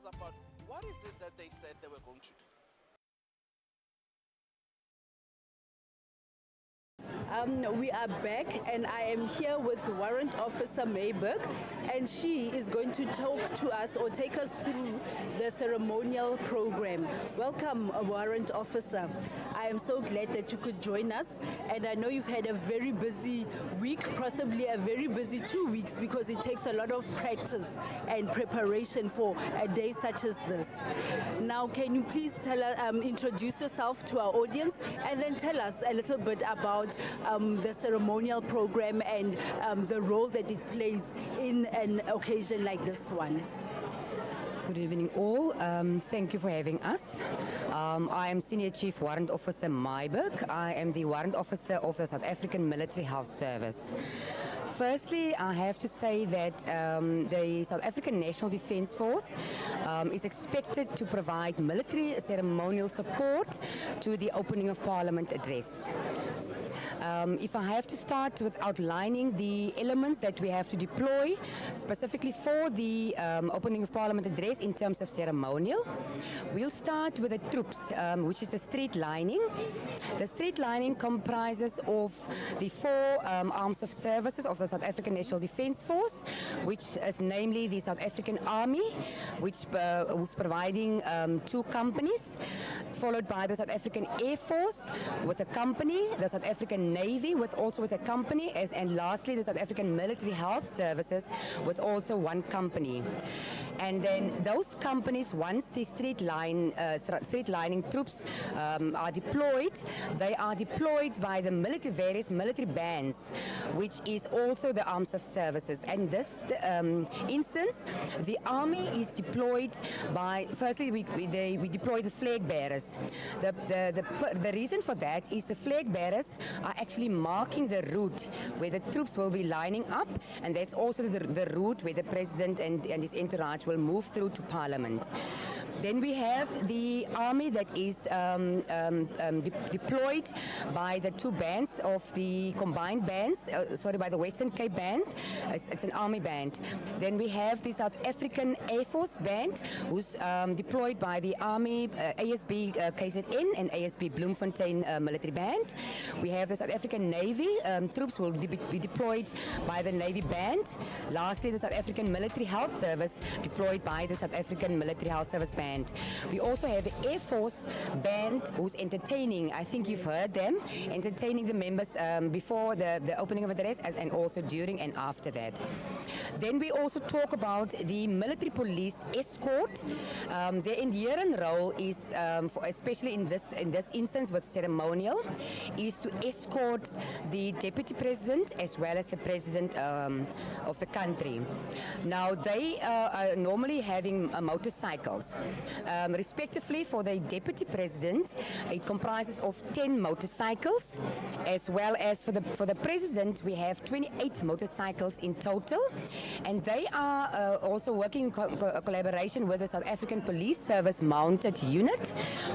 us about what is it that they said they were going to do. We are back, and I am here with Warrant Officer Mayberg, and she is going to talk to us or take us through the ceremonial program. Welcome, Warrant Officer. I am so glad that you could join us, and I know you've had a very busy week, possibly a very busy 2 weeks, because it takes a lot of practice and preparation for a day such as this. Now, can you please introduce yourself to our audience, and then tell us a little bit about the ceremonial program and the role that it plays in an occasion like this one. Good evening all. Thank you for having us. I am Senior Chief Warrant Officer Mayberg. I am the Warrant Officer of the South African Military Health Service. Firstly, I have to say that the South African National Defence Force is expected to provide military ceremonial support to the opening of Parliament address. If I have to start with outlining the elements that we have to deploy specifically for the opening of Parliament address in terms of ceremonial, we'll start with the troops, which is the street lining. The street lining comprises of the four arms of services of the South African National Defence Force, which is namely the South African Army, which was providing 2 companies, followed by the South African Air Force with a company, the South African Navy with a company, and lastly the South African Military Health Services with also 1 company. And then those companies, once the street lining troops are deployed, they are deployed by the various military bands, which is also the arms of services. And this instance, the army is deployed by, firstly we deploy the flag bearers. The reason for that is the flag bearers are actually marking the route where the troops will be lining up, and that's also the route where the president and his entourage will move through to Parliament. Then we have the army that is deployed by the 2 bands of the combined bands, by the Western Cape Band. It's an army band. Then we have the South African Air Force Band, who's deployed by the Army ASB KZN and ASB Bloemfontein Military Band. We have the South African Navy troops will be deployed by the Navy Band. Lastly, the South African Military Health Service deployed by the South African Military Health Service Band. We also have the Air Force Band who's entertaining, I think you've heard them, entertaining the members before the opening of the address and also during and after that. Then we also talk about the military police escort. Their inherent role is, especially in this instance with ceremonial, is to escort the Deputy President as well as the President of the country. Now they are normally having motorcycles. Respectively, for the Deputy President, it comprises of 10 motorcycles, as well as for the President, we have 28 motorcycles in total, and they are also working in collaboration with the South African Police Service Mounted Unit,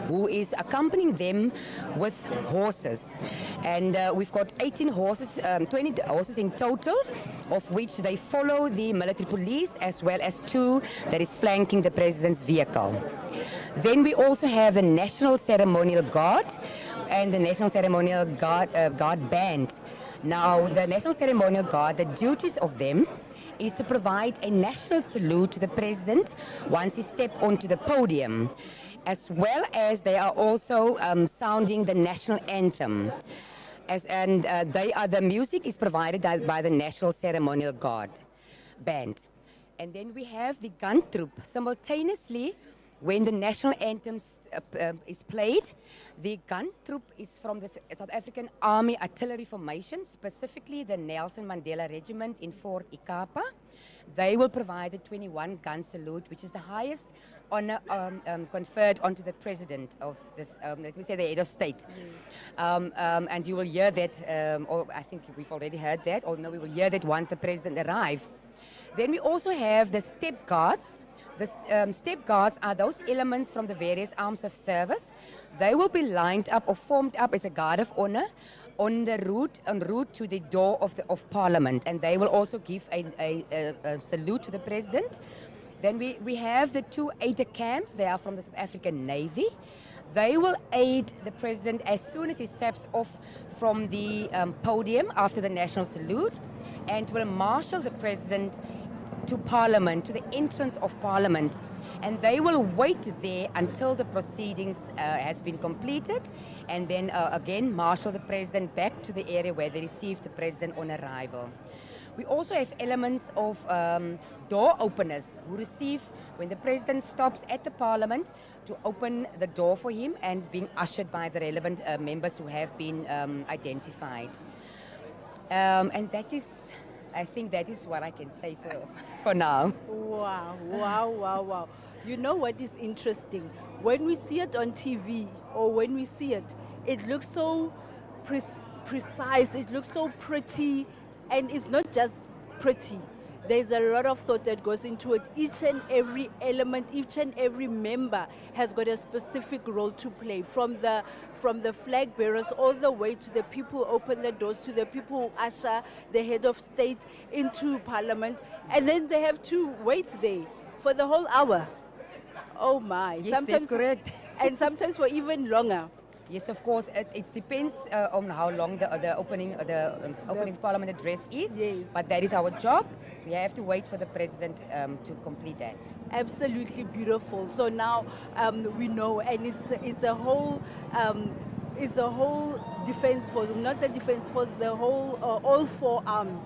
who is accompanying them with horses. And we've got 18 horses, 20 horses in total, of which they follow the military police, as well as 2 that is flanking the President's vehicle. Then we also have the National Ceremonial Guard and the National Ceremonial Guard Band. Now, the National Ceremonial Guard, the duties of them is to provide a national salute to the President once he steps onto the podium, as well as they are also sounding the national anthem. The music is provided by the National Ceremonial Guard Band. And then we have the gun troop. Simultaneously, when the national anthem is played, the gun troop is from the South African Army Artillery Formation, specifically the Nelson Mandela Regiment in Fort Ikapa. They will provide the 21 gun salute, which is the highest honor conferred onto the President of this, let me say, the head of state. And you will hear that, or I think we've already heard that, or no, we will hear that once the President arrives. Then we also have the step guards. The step guards are those elements from the various arms of service. They will be lined up or formed up as a guard of honor en route to the door of Parliament, and they will also give a salute to the President. Then we have the two aide camps. They are from the South African Navy. They will aid the president as soon as he steps off from the podium after the national salute, and will marshal the president to Parliament, to the entrance of Parliament. And they will wait there until the proceedings has been completed, and then again marshal the president back to the area where they received the president on arrival. We also have elements of door openers who receive, when the president stops at the Parliament, to open the door for him and being ushered by the relevant members who have been identified. And that is, I think that is what I can say for now. Wow, wow, wow, wow. You know what is interesting? When we see it on TV or when we see it, it looks so precise, it looks so pretty, and it's not just pretty. There's a lot of thought that goes into it. Each and every element, each and every member has got a specific role to play, from the flag bearers all the way to the people who open the doors, to the people who usher the head of state into Parliament, and then they have to wait there for the whole hour. Oh my! Yes, that's correct. And sometimes for even longer. Yes, of course. It depends on how long the opening Parliament address is. Yes. But that is our job. We have to wait for the president to complete that. Absolutely beautiful. So now we know, and it's a whole defense force, not the defense force, the whole all four arms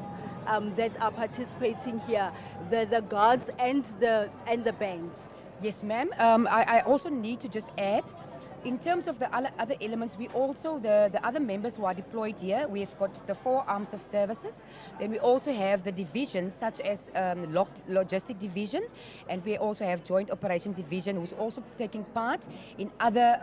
that are participating here, the guards and the bands. Yes, ma'am. I also need to just add, in terms of the other elements, we also, the other members who are deployed here, we've got the 4 arms of services. Then we also have the divisions, such as logistic division, and we also have joint operations division, who's also taking part in other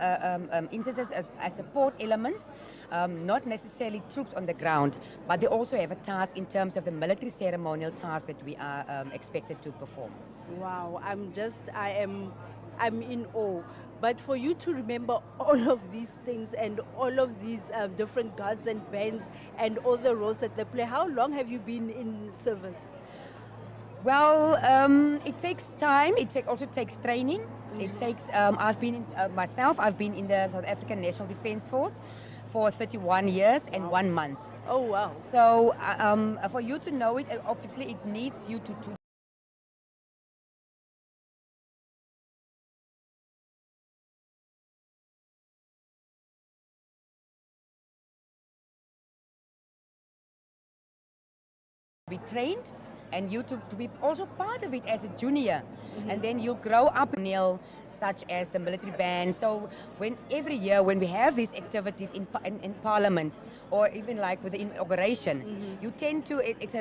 instances as support elements, not necessarily troops on the ground, but they also have a task in terms of the military ceremonial task that we are expected to perform. Wow, I'm in awe. But for you to remember all of these things and all of these different guards and bands and all the roles that they play, how long have you been in service? Well, it takes time. It also takes training. It takes. I've been I've been in the South African National Defence Force for 31 years and 1 month. Oh wow! So for you to know it, obviously it needs you to be trained, and you to be also part of it as a junior. And then you grow up in such as the military band. So every year when we have these activities in Parliament, or even like with the inauguration, you tend to, it's a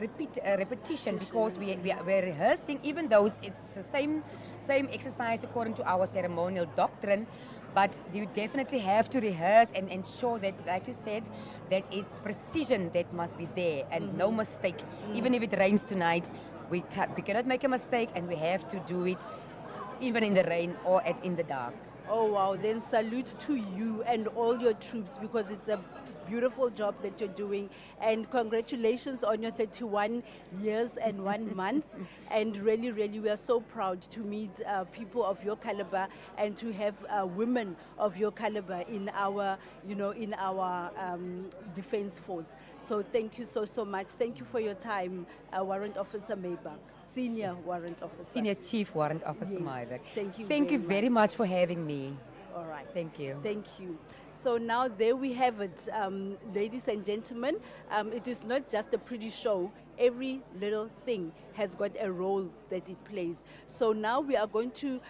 repetition, because we're rehearsing, even though it's the same exercise according to our ceremonial doctrine. But you definitely have to rehearse and ensure that, like you said, that is precision that must be there, and no mistake. Even if it rains tonight, we cannot make a mistake, and we have to do it even in the rain or in the dark. Oh wow, then salute to you and all your troops, because it's a beautiful job that you're doing, and congratulations on your 31 years and 1 month. And really, really, we are so proud to meet people of your caliber and to have women of your caliber in our, defense force. So thank you so much. Thank you for your time, Warrant Officer Maybach. Senior Warrant Officer. Senior Chief Warrant Officer Yes. Maybach. Thank you very much for having me. All right. Thank you. Thank you. So now there we have it, ladies and gentlemen. It is not just a pretty show. Every little thing has got a role that it plays. So now we are going to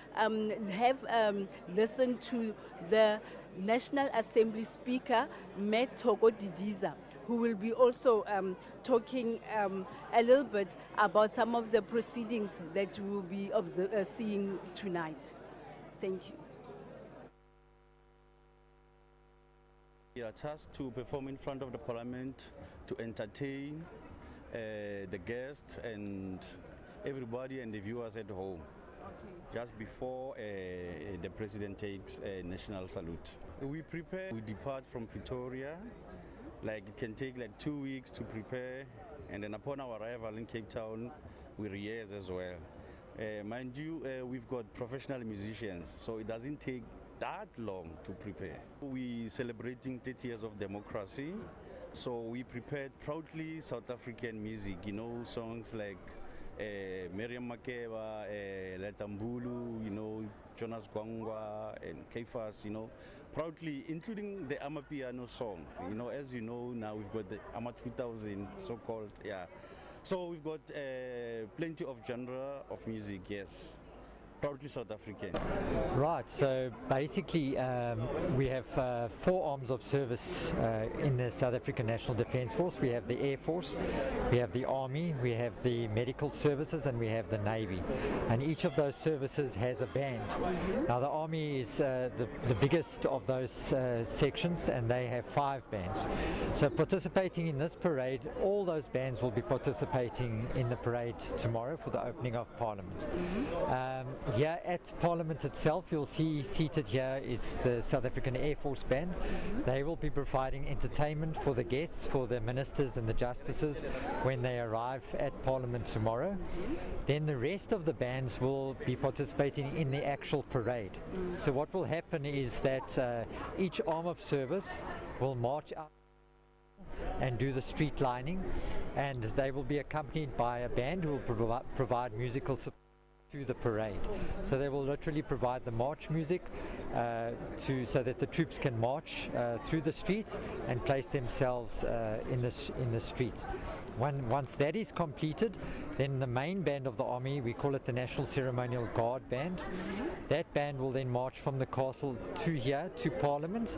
listen to the National Assembly Speaker, Met Togo Didiza, who will be also talking a little bit about some of the proceedings that we will be seeing tonight. Thank you. We are tasked to perform in front of the Parliament, to entertain the guests and everybody and the viewers at home, just before the President takes a national salute. We prepare, we depart from Pretoria, like it can take like 2 weeks to prepare, and then upon our arrival in Cape Town, we rehearse as well. Mind you, we've got professional musicians, so it doesn't take that long to prepare. We're celebrating 30 years of democracy, so we prepared proudly South African music, you know, songs like Miriam Makeba, Letambulu, you know, Jonas Gwangwa and Keifas, you know, proudly, including the Amapiano songs. You know, as you know, now we've got the Ama 2000, so-called, yeah. So we've got plenty of genre of music, yes. Proudly South African. Right, so basically we have four arms of service in the South African National Defence Force. We have the Air Force, we have the Army, we have the Medical Services, and we have the Navy. And each of those services has a band. Now the Army is the biggest of those sections, and they have 5 bands. So participating in this parade, all those bands will be participating in the parade tomorrow for the opening of Parliament. Here at Parliament itself, you'll see seated here is the South African Air Force Band. They will be providing entertainment for the guests, for the ministers and the justices when they arrive at Parliament tomorrow. Then the rest of the bands will be participating in the actual parade. So what will happen is that each arm of service will march out and do the street lining, and they will be accompanied by a band who will provide musical support through the parade. So they will literally provide the march music so that the troops can march through the streets and place themselves in the streets. Once that is completed, then the main band of the Army, we call it the National Ceremonial Guard Band, that band will then march from the castle to here, to Parliament,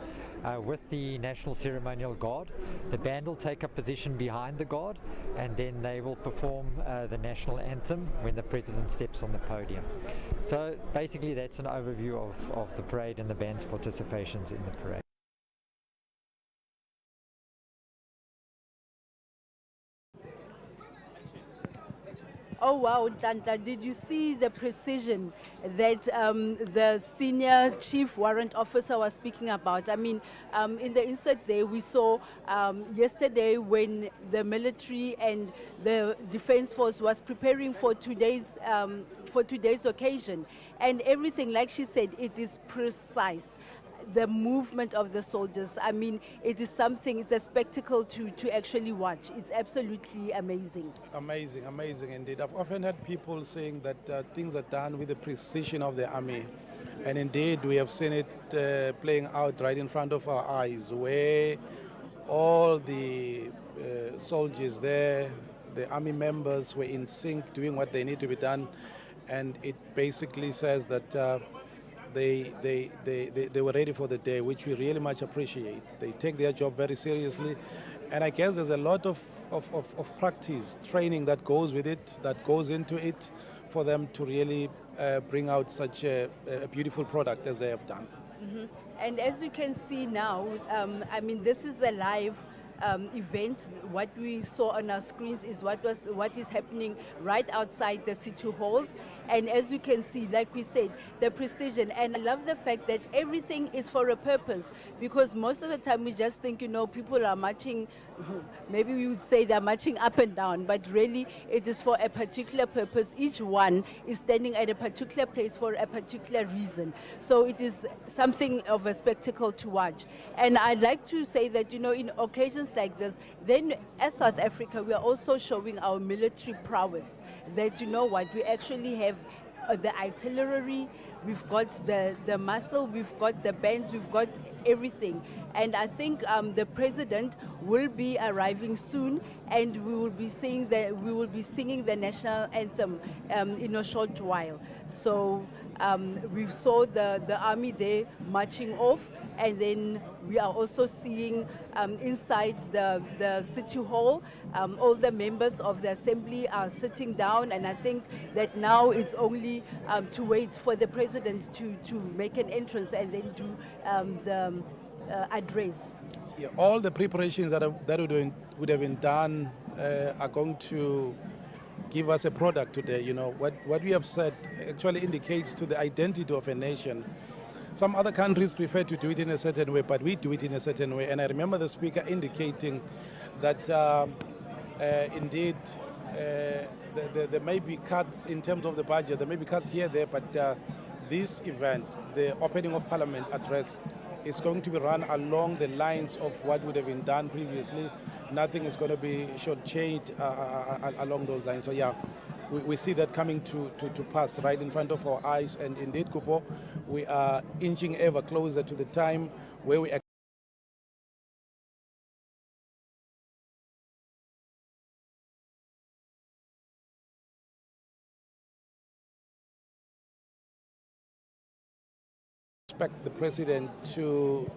with the National Ceremonial Guard. The band will take up position behind the guard, and then they will perform the national anthem when the President steps on the podium. So basically that's an overview of the parade and the band's participations in the parade. Oh wow, Tanta, did you see the precision that the senior chief warrant officer was speaking about? I mean, in the insert there we saw yesterday when the military and the defense force was preparing for today's occasion, and everything, like she said, it is precise. The movement of the soldiers, I mean, it is something, it's a spectacle to actually watch. It's absolutely amazing. Amazing, amazing indeed. I've often had people saying that things are done with the precision of the army. And indeed, we have seen it playing out right in front of our eyes, where all the soldiers there, the army members were in sync, doing what they need to be done. And it basically says that they were ready for the day, which we really much appreciate. They take their job very seriously, and I guess there's a lot of practice, training that goes with it, that goes into it, for them to really bring out such a beautiful product as they have done. Mm-hmm. And as you can see now, I mean, this is the live event. What we saw on our screens is what is happening right outside the city halls. And as you can see, like we said, the precision. And I love the fact that everything is for a purpose, because most of the time we just think, you know, people are marching, maybe we would say they're marching up and down, but really it is for a particular purpose. Each one is standing at a particular place for a particular reason. So it is something of a spectacle to watch. And I'd like to say that, you know, in occasions like this, then as South Africa, we are also showing our military prowess, that, you know what, we actually have the artillery, we've got the muscle, we've got the bands, we've got everything. And I think the president will be arriving soon, and we will be singing the national anthem in a short while. So we saw the army there marching off, and then we are also seeing inside the city hall, all the members of the assembly are sitting down, and I think that now it's only to wait for the president to make an entrance and then do the address. Yeah, all the preparations that would have been done are going to give us a product today. You know, what we have said actually indicates to the identity of a nation. Some other countries prefer to do it in a certain way, but we do it in a certain way. And I remember the speaker indicating that indeed there may be cuts in terms of the budget, there may be cuts here, there, but this event, the opening of Parliament address, is going to be run along the lines of what would have been done previously. Nothing is going to be shortchanged along those lines. So yeah, we see that coming to pass right in front of our eyes. And indeed, Kupo, we are inching ever closer to the time where we expect the president to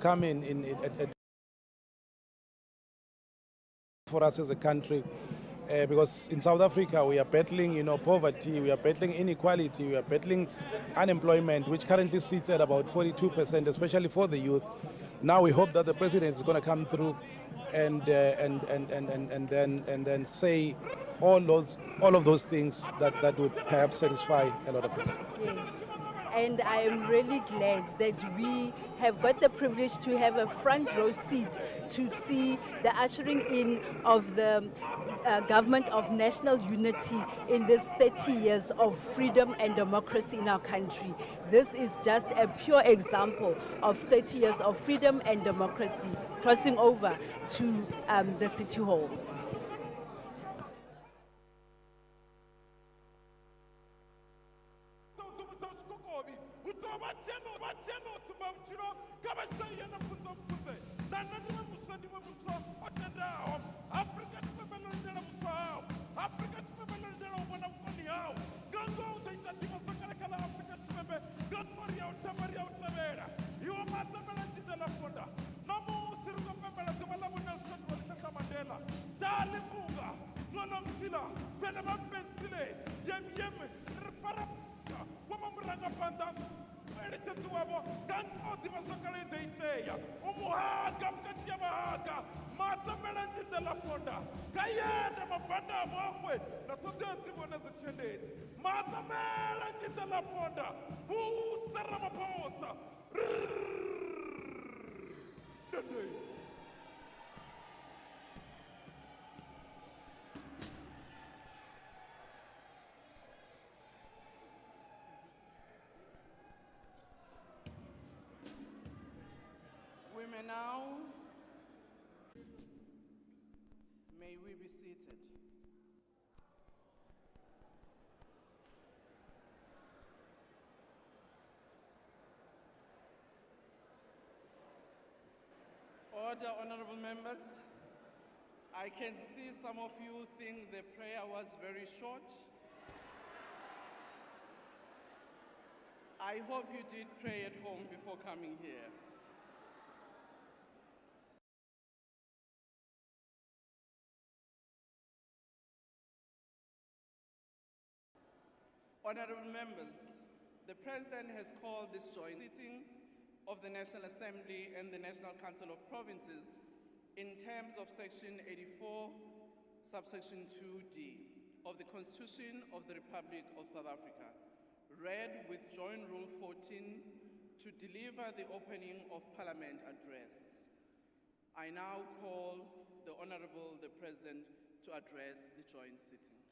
come in for us as a country, because in South Africa we are battling, poverty, we are battling inequality, we are battling unemployment, which currently sits at about 42%, especially for the youth. Now we hope that the president is going to come through and then say all of those things that would perhaps satisfy a lot of us. Yes. And I am really glad that we have got the privilege to have a front row seat to see the ushering in of the government of national unity in this 30 years of freedom and democracy in our country. This is just a pure example of 30 years of freedom and democracy crossing over to the City Hall. May we be seated. Order, honorable members. I can see some of you think the prayer was very short. I hope you did pray at home before coming here. Honorable members, the President has called this joint sitting of the National Assembly and the National Council of Provinces in terms of Section 84, subsection 2D of the Constitution of the Republic of South Africa, read with Joint Rule 14 to deliver the opening of Parliament address. I now call the Honorable the President to address the joint sitting.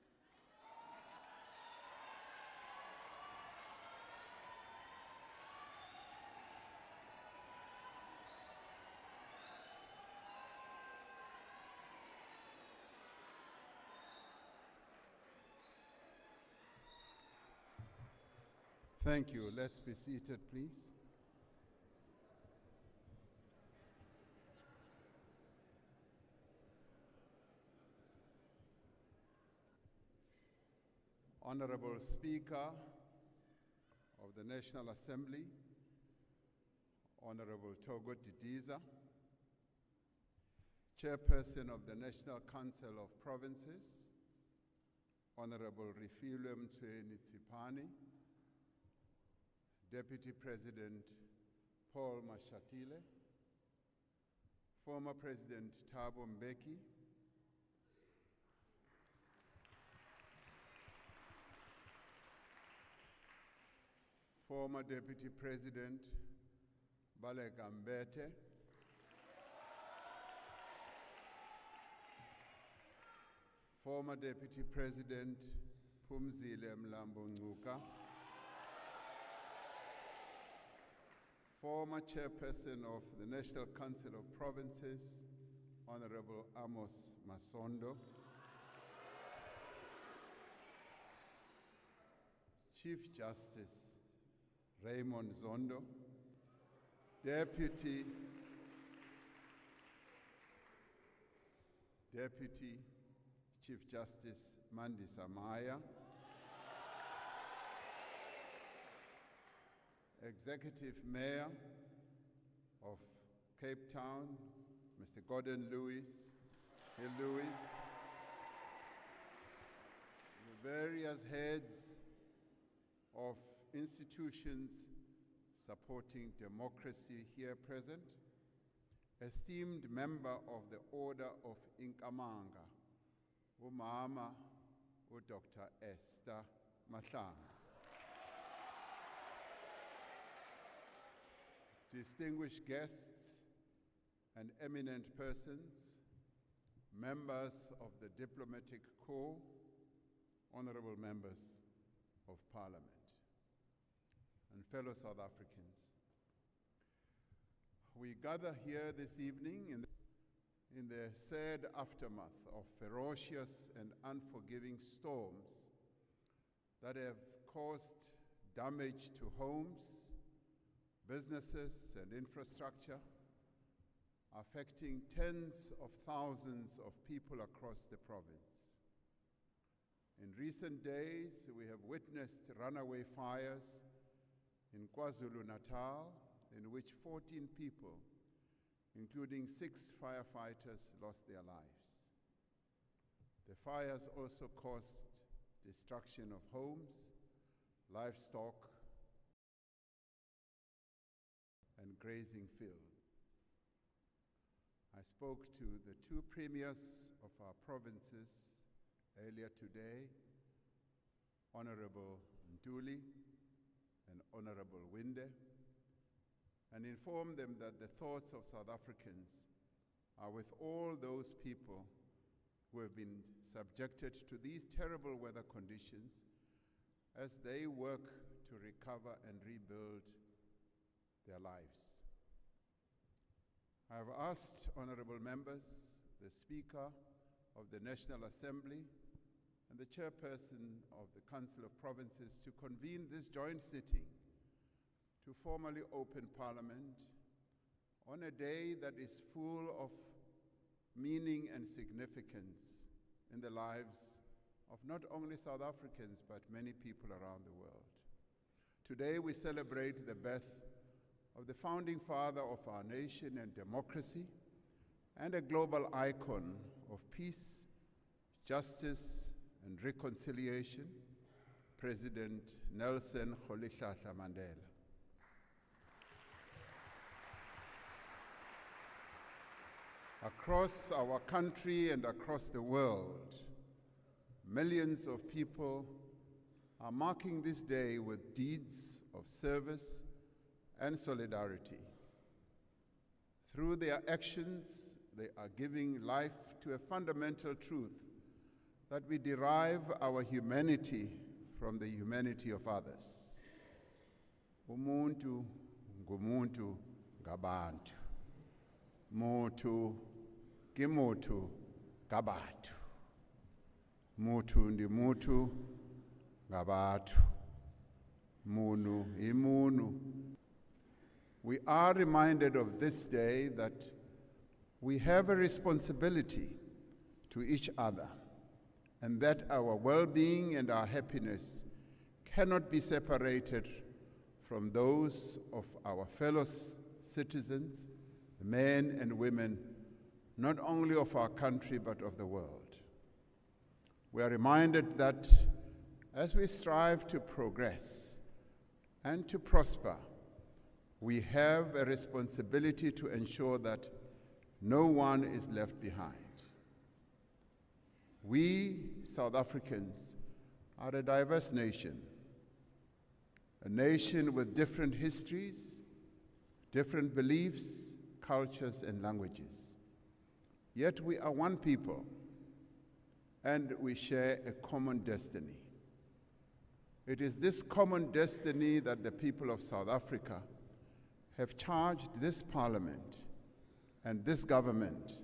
Thank you. Let's be seated, please. Honorable Speaker of the National Assembly, Honorable Togo Didiza, Chairperson of the National Council of Provinces, Honorable Refilwe Mtsweni-Tsipane, Deputy President Paul Mashatile, former President Thabo Mbeki, former Deputy President Baleka Mbete, former Deputy President Phumzile Mlambo Ngcuka, former Chairperson of the National Council of Provinces, Honorable Amos Masondo, Chief Justice Raymond Zondo, Deputy Chief Justice Mandi Samaya, Executive Mayor of Cape Town, Mr. Gordon Lewis, the various heads of institutions supporting democracy here present, esteemed member of the Order of Inkamanga, Umama Dr. Esther Mahlanga, distinguished guests and eminent persons, members of the Diplomatic Corps, honorable members of Parliament, and fellow South Africans. We gather here this evening in the sad aftermath of ferocious and unforgiving storms that have caused damage to homes, businesses, and infrastructure, affecting tens of thousands of people across the province. In recent days, we have witnessed runaway fires in KwaZulu-Natal, in which 14 people, including 6 firefighters, lost their lives. The fires also caused destruction of homes, livestock, and grazing fields. I spoke to the 2 premiers of our provinces earlier today, Honorable Ntuli and Honorable Winde, and informed them that the thoughts of South Africans are with all those people who have been subjected to these terrible weather conditions as they work to recover and rebuild their lives. I have asked honorable members, the Speaker of the National Assembly and the Chairperson of the Council of Provinces to convene this joint sitting to formally open Parliament on a day that is full of meaning and significance in the lives of not only South Africans, but many people around the world. Today we celebrate the birth of the founding father of our nation and democracy, and a global icon of peace, justice, and reconciliation, President Nelson Rolihlahla Mandela. Across our country and across the world, millions of people are marking this day with deeds of service and solidarity. Through their actions, they are giving life to a fundamental truth that we derive our humanity from the humanity of others. Umuntu ngumuntu ngabantu. Mutu kimutu ngabantu. Mutu ndi mutu ngabantu. Munu imunu. We are reminded of this day that we have a responsibility to each other, and that our well-being and our happiness cannot be separated from those of our fellow citizens, men and women, not only of our country but of the world. We are reminded that as we strive to progress and to prosper, we have a responsibility to ensure that no one is left behind. We, South Africans, are a diverse nation, a nation with different histories, different beliefs, cultures, and languages. Yet we are one people, and we share a common destiny. It is this common destiny that the people of South Africa have charged this Parliament and this government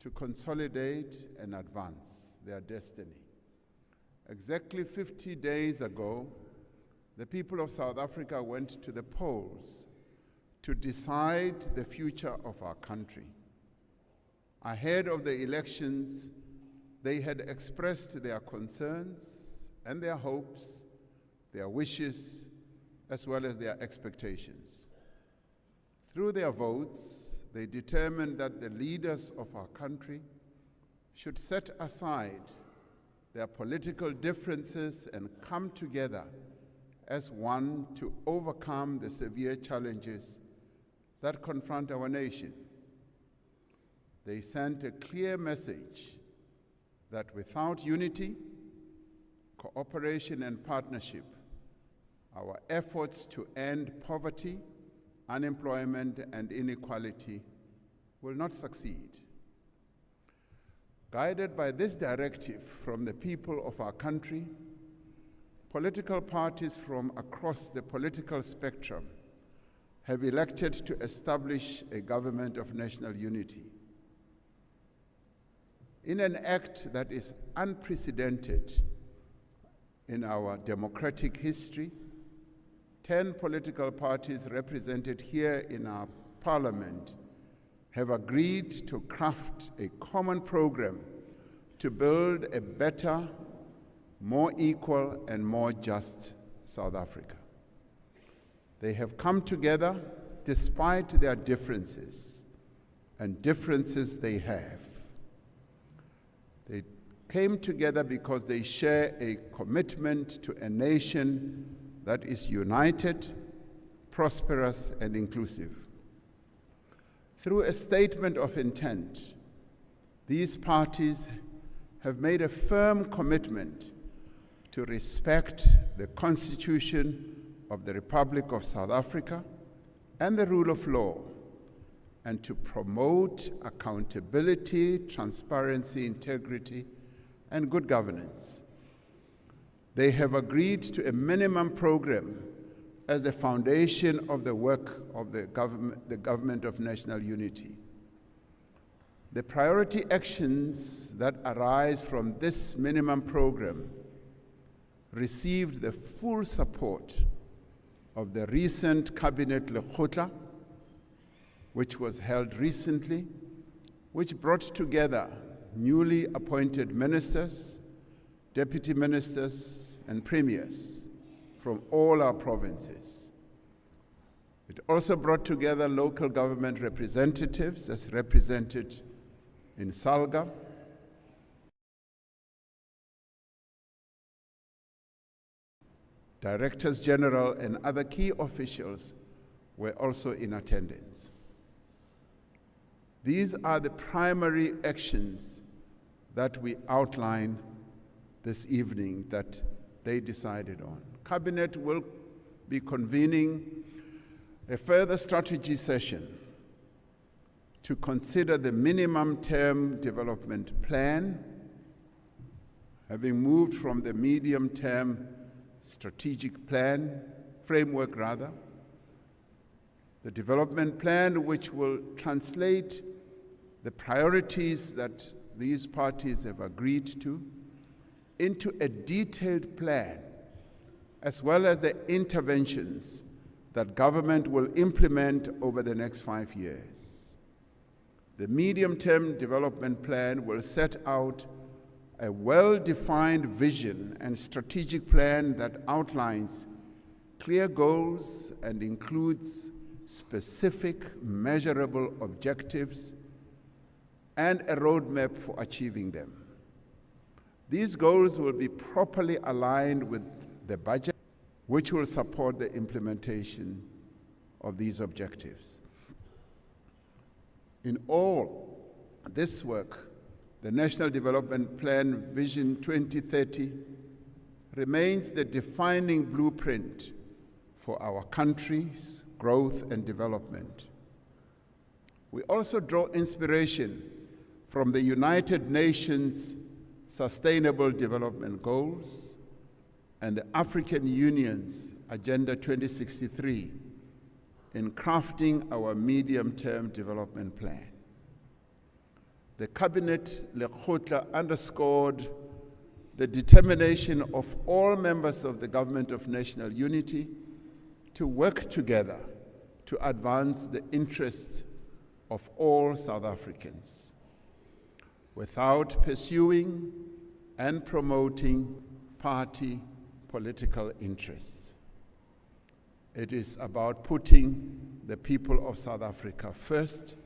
to consolidate and advance their destiny. Exactly 50 days ago, the people of South Africa went to the polls to decide the future of our country. Ahead of the elections, they had expressed their concerns and their hopes, their wishes, as well as their expectations. Through their votes, they determined that the leaders of our country should set aside their political differences and come together as one to overcome the severe challenges that confront our nation. They sent a clear message that without unity, cooperation, and partnership, our efforts to end poverty, unemployment, and inequality will not succeed. Guided by this directive from the people of our country, political parties from across the political spectrum have elected to establish a government of national unity. In an act that is unprecedented in our democratic history, 10 political parties represented here in our Parliament have agreed to craft a common program to build a better, more equal, and more just South Africa. They have come together despite their differences, and differences they have. They came together because they share a commitment to a nation that is united, prosperous, and inclusive. Through a statement of intent, these parties have made a firm commitment to respect the Constitution of the Republic of South Africa and the rule of law, and to promote accountability, transparency, integrity, and good governance. They have agreed to a minimum program as the foundation of the work of the government of national unity. The priority actions that arise from this minimum program received the full support of the recent Cabinet Lekgotla, which was held recently, which brought together newly appointed ministers, deputy ministers, and premiers from all our provinces. It also brought together local government representatives as represented in Salga, directors general and other key officials were also in attendance. These are the primary actions that we outline this evening that they decided on. Cabinet will be convening a further strategy session to consider the minimum term development plan, having moved from the medium term strategic plan, framework rather, the development plan which will translate the priorities that these parties have agreed to into a detailed plan, as well as the interventions that government will implement over the next 5 years. The medium-term development plan will set out a well-defined vision and strategic plan that outlines clear goals and includes specific, measurable objectives and a roadmap for achieving them. These goals will be properly aligned with the budget, which will support the implementation of these objectives. In all this work, the National Development Plan Vision 2030 remains the defining blueprint for our country's growth and development. We also draw inspiration from the United Nations Sustainable Development Goals and the African Union's Agenda 2063 in crafting our medium-term development plan. The Cabinet Lekgotla underscored the determination of all members of the Government of National Unity to work together to advance the interests of all South Africans without pursuing and promoting party political interests. It is about putting the people of South Africa first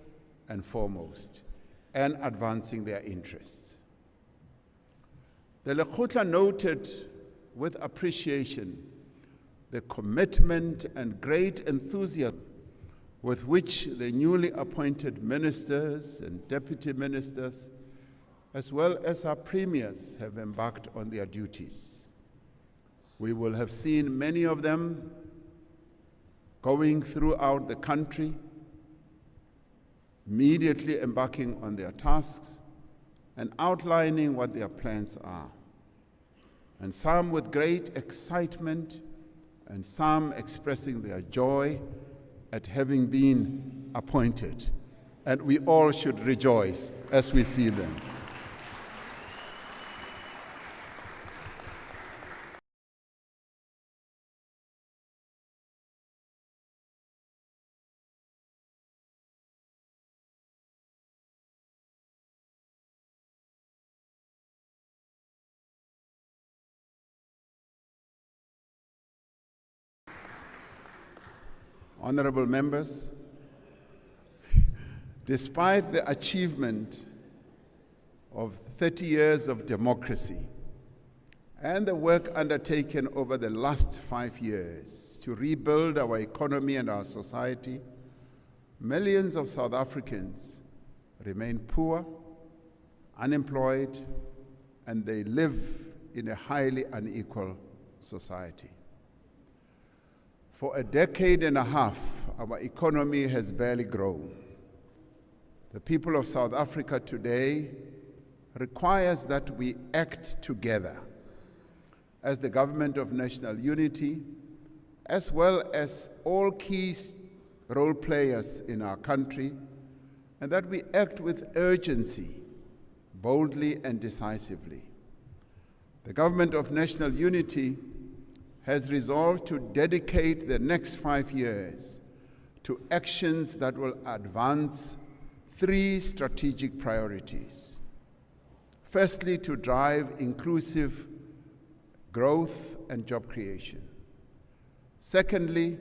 and foremost and advancing their interests. The Lekgotla noted with appreciation the commitment and great enthusiasm with which the newly appointed ministers and deputy ministers, as well as our premiers, have embarked on their duties. We will have seen many of them going throughout the country, immediately embarking on their tasks and outlining what their plans are. And some with great excitement, and some expressing their joy at having been appointed. And we all should rejoice as we see them. Honorable members, despite the achievement of 30 years of democracy and the work undertaken over the last 5 years to rebuild our economy and our society, millions of South Africans remain poor, unemployed, and they live in a highly unequal society. For a decade and a half, our economy has barely grown. The people of South Africa today requires that we act together as the Government of National Unity, as well as all key role players in our country, and that we act with urgency, boldly and decisively. The Government of National Unity has resolved to dedicate the next 5 years to actions that will advance 3 strategic priorities. Firstly, to drive inclusive growth and job creation. Secondly,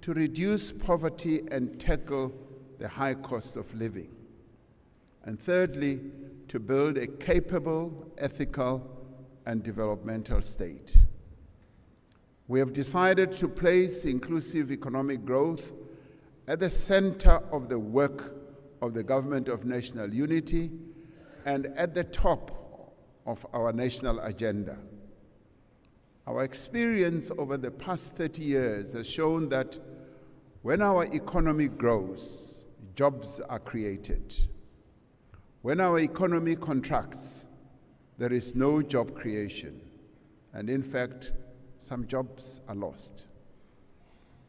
to reduce poverty and tackle the high cost of living. And thirdly, to build a capable, ethical, and developmental state. We have decided to place inclusive economic growth at the center of the work of the Government of National Unity and at the top of our national agenda. Our experience over the past 30 years has shown that when our economy grows, jobs are created. When our economy contracts, there is no job creation, and in fact, some jobs are lost.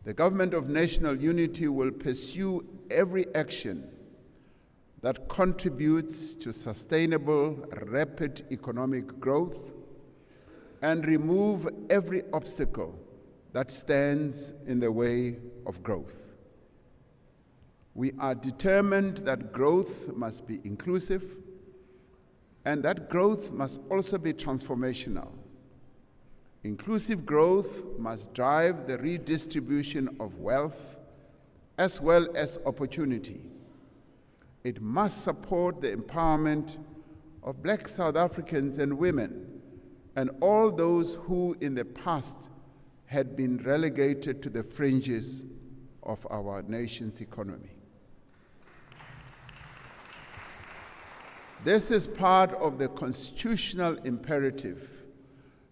The Government of National Unity will pursue every action that contributes to sustainable, rapid economic growth and remove every obstacle that stands in the way of growth. We are determined that growth must be inclusive and that growth must also be transformational. Inclusive growth must drive the redistribution of wealth as well as opportunity. It must support the empowerment of Black South Africans and women and all those who in the past had been relegated to the fringes of our nation's economy. This is part of the constitutional imperative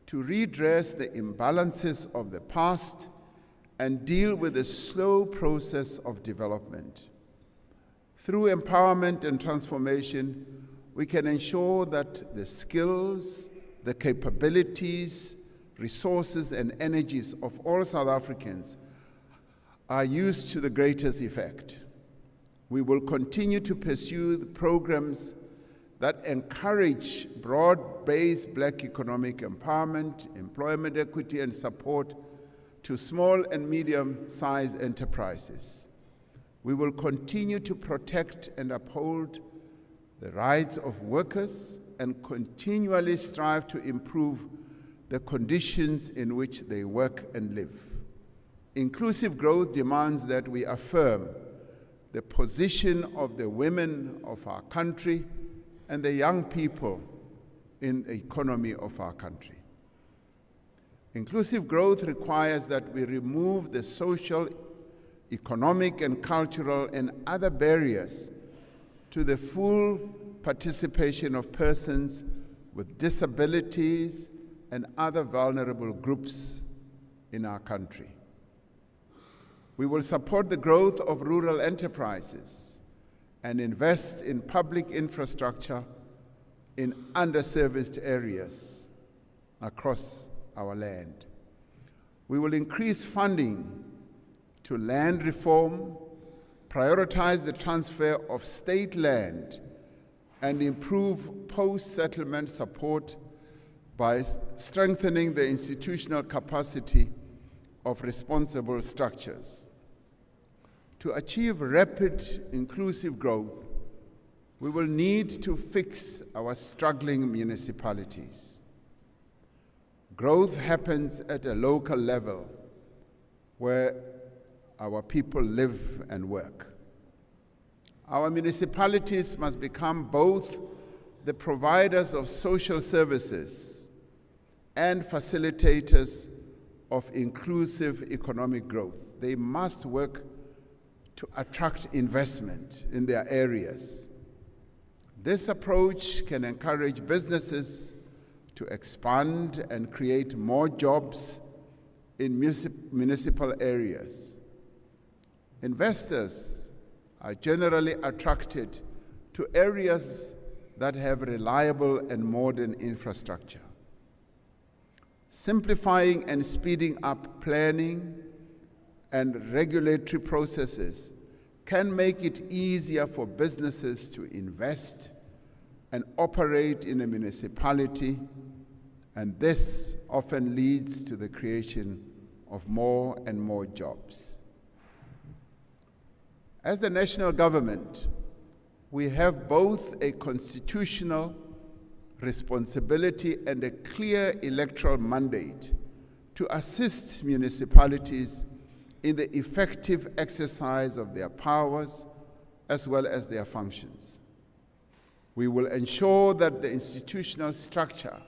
to redress the imbalances of the past and deal with the slow process of development. Through empowerment and transformation, we can ensure that the skills, the capabilities, resources, and energies of all South Africans are used to the greatest effect. We will continue to pursue the programs that encourage broad-based Black economic empowerment, employment equity, and support to small and medium-sized enterprises. We will continue to protect and uphold the rights of workers and continually strive to improve the conditions in which they work and live. Inclusive growth demands that we affirm the position of the women of our country and the young people in the economy of our country. Inclusive growth requires that we remove the social, economic, and cultural and other barriers to the full participation of persons with disabilities and other vulnerable groups in our country. We will support the growth of rural enterprises and invest in public infrastructure in underserviced areas across our land. We will increase funding to land reform, prioritize the transfer of state land, and improve post-settlement support by strengthening the institutional capacity of responsible structures. To achieve rapid, inclusive growth, we will need to fix our struggling municipalities. Growth happens at a local level where our people live and work. Our municipalities must become both the providers of social services and facilitators of inclusive economic growth. They must work to attract investment in their areas. This approach can encourage businesses to expand and create more jobs in municipal areas. Investors are generally attracted to areas that have reliable and modern infrastructure. Simplifying and speeding up planning and regulatory processes can make it easier for businesses to invest and operate in a municipality, and this often leads to the creation of more and more jobs. As the national government, we have both a constitutional responsibility and a clear electoral mandate to assist municipalities in the effective exercise of their powers as well as their functions. We will ensure that the institutional structure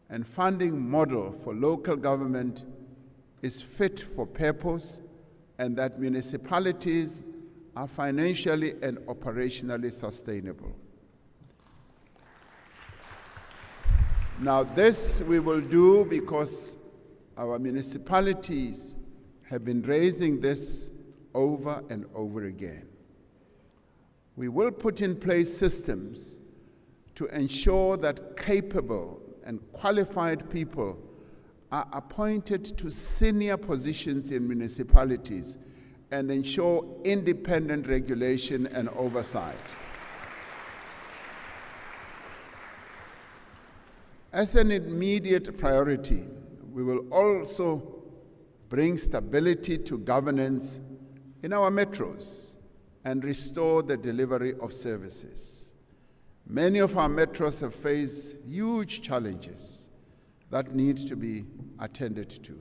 and funding model for local government is fit for purpose and that municipalities are financially and operationally sustainable. Now, this we will do because our municipalities have been raising this over and over again. We will put in place systems to ensure that capable and qualified people are appointed to senior positions in municipalities and ensure independent regulation and oversight. As an immediate priority, we will also bring stability to governance in our metros and restore the delivery of services. Many of our metros have faced huge challenges that need to be attended to.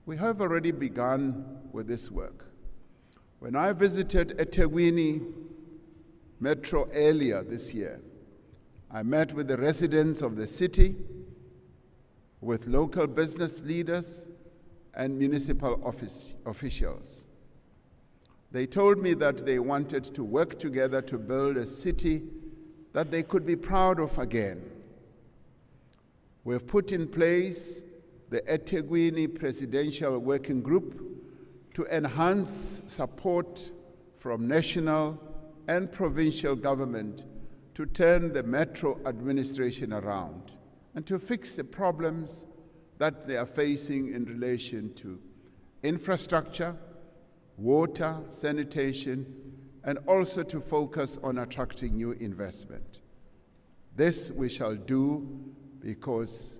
We have already begun with this work. When I visited eThekwini Metro earlier this year, I met with the residents of the city, with local business leaders and municipal officials. They told me that they wanted to work together to build a city that they could be proud of again. We have put in place the eThekwini Presidential Working Group to enhance support from national and provincial government to turn the metro administration around and to fix the problems that they are facing in relation to infrastructure, water, sanitation, and also to focus on attracting new investment. This we shall do because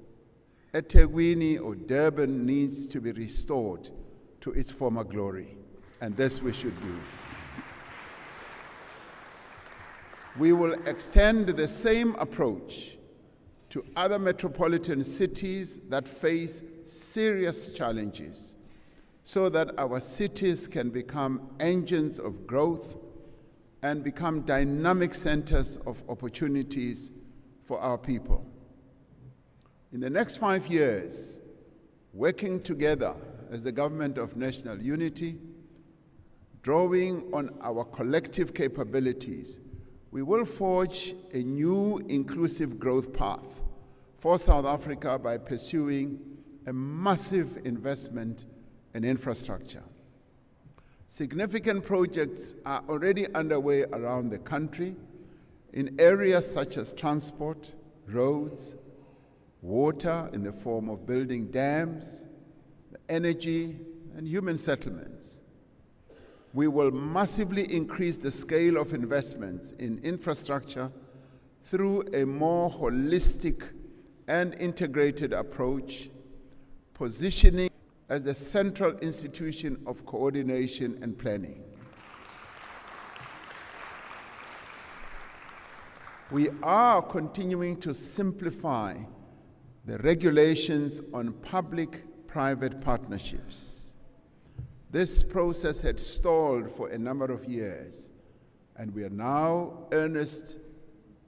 eThekwini or Durban needs to be restored to its former glory, and this we should do. We will extend the same approach to other metropolitan cities that face serious challenges so that our cities can become engines of growth and become dynamic centers of opportunities for our people. In the next 5 years, working together as the government of national unity, drawing on our collective capabilities, we will forge a new inclusive growth path for South Africa by pursuing a massive investment in infrastructure. Significant projects are already underway around the country in areas such as transport, roads, water in the form of building dams, energy, and human settlements. We will massively increase the scale of investments in infrastructure through a more holistic and integrated approach, positioning as the central institution of coordination and planning. We are continuing to simplify the regulations on public-private partnerships. This process had stalled for a number of years, and we are now earnest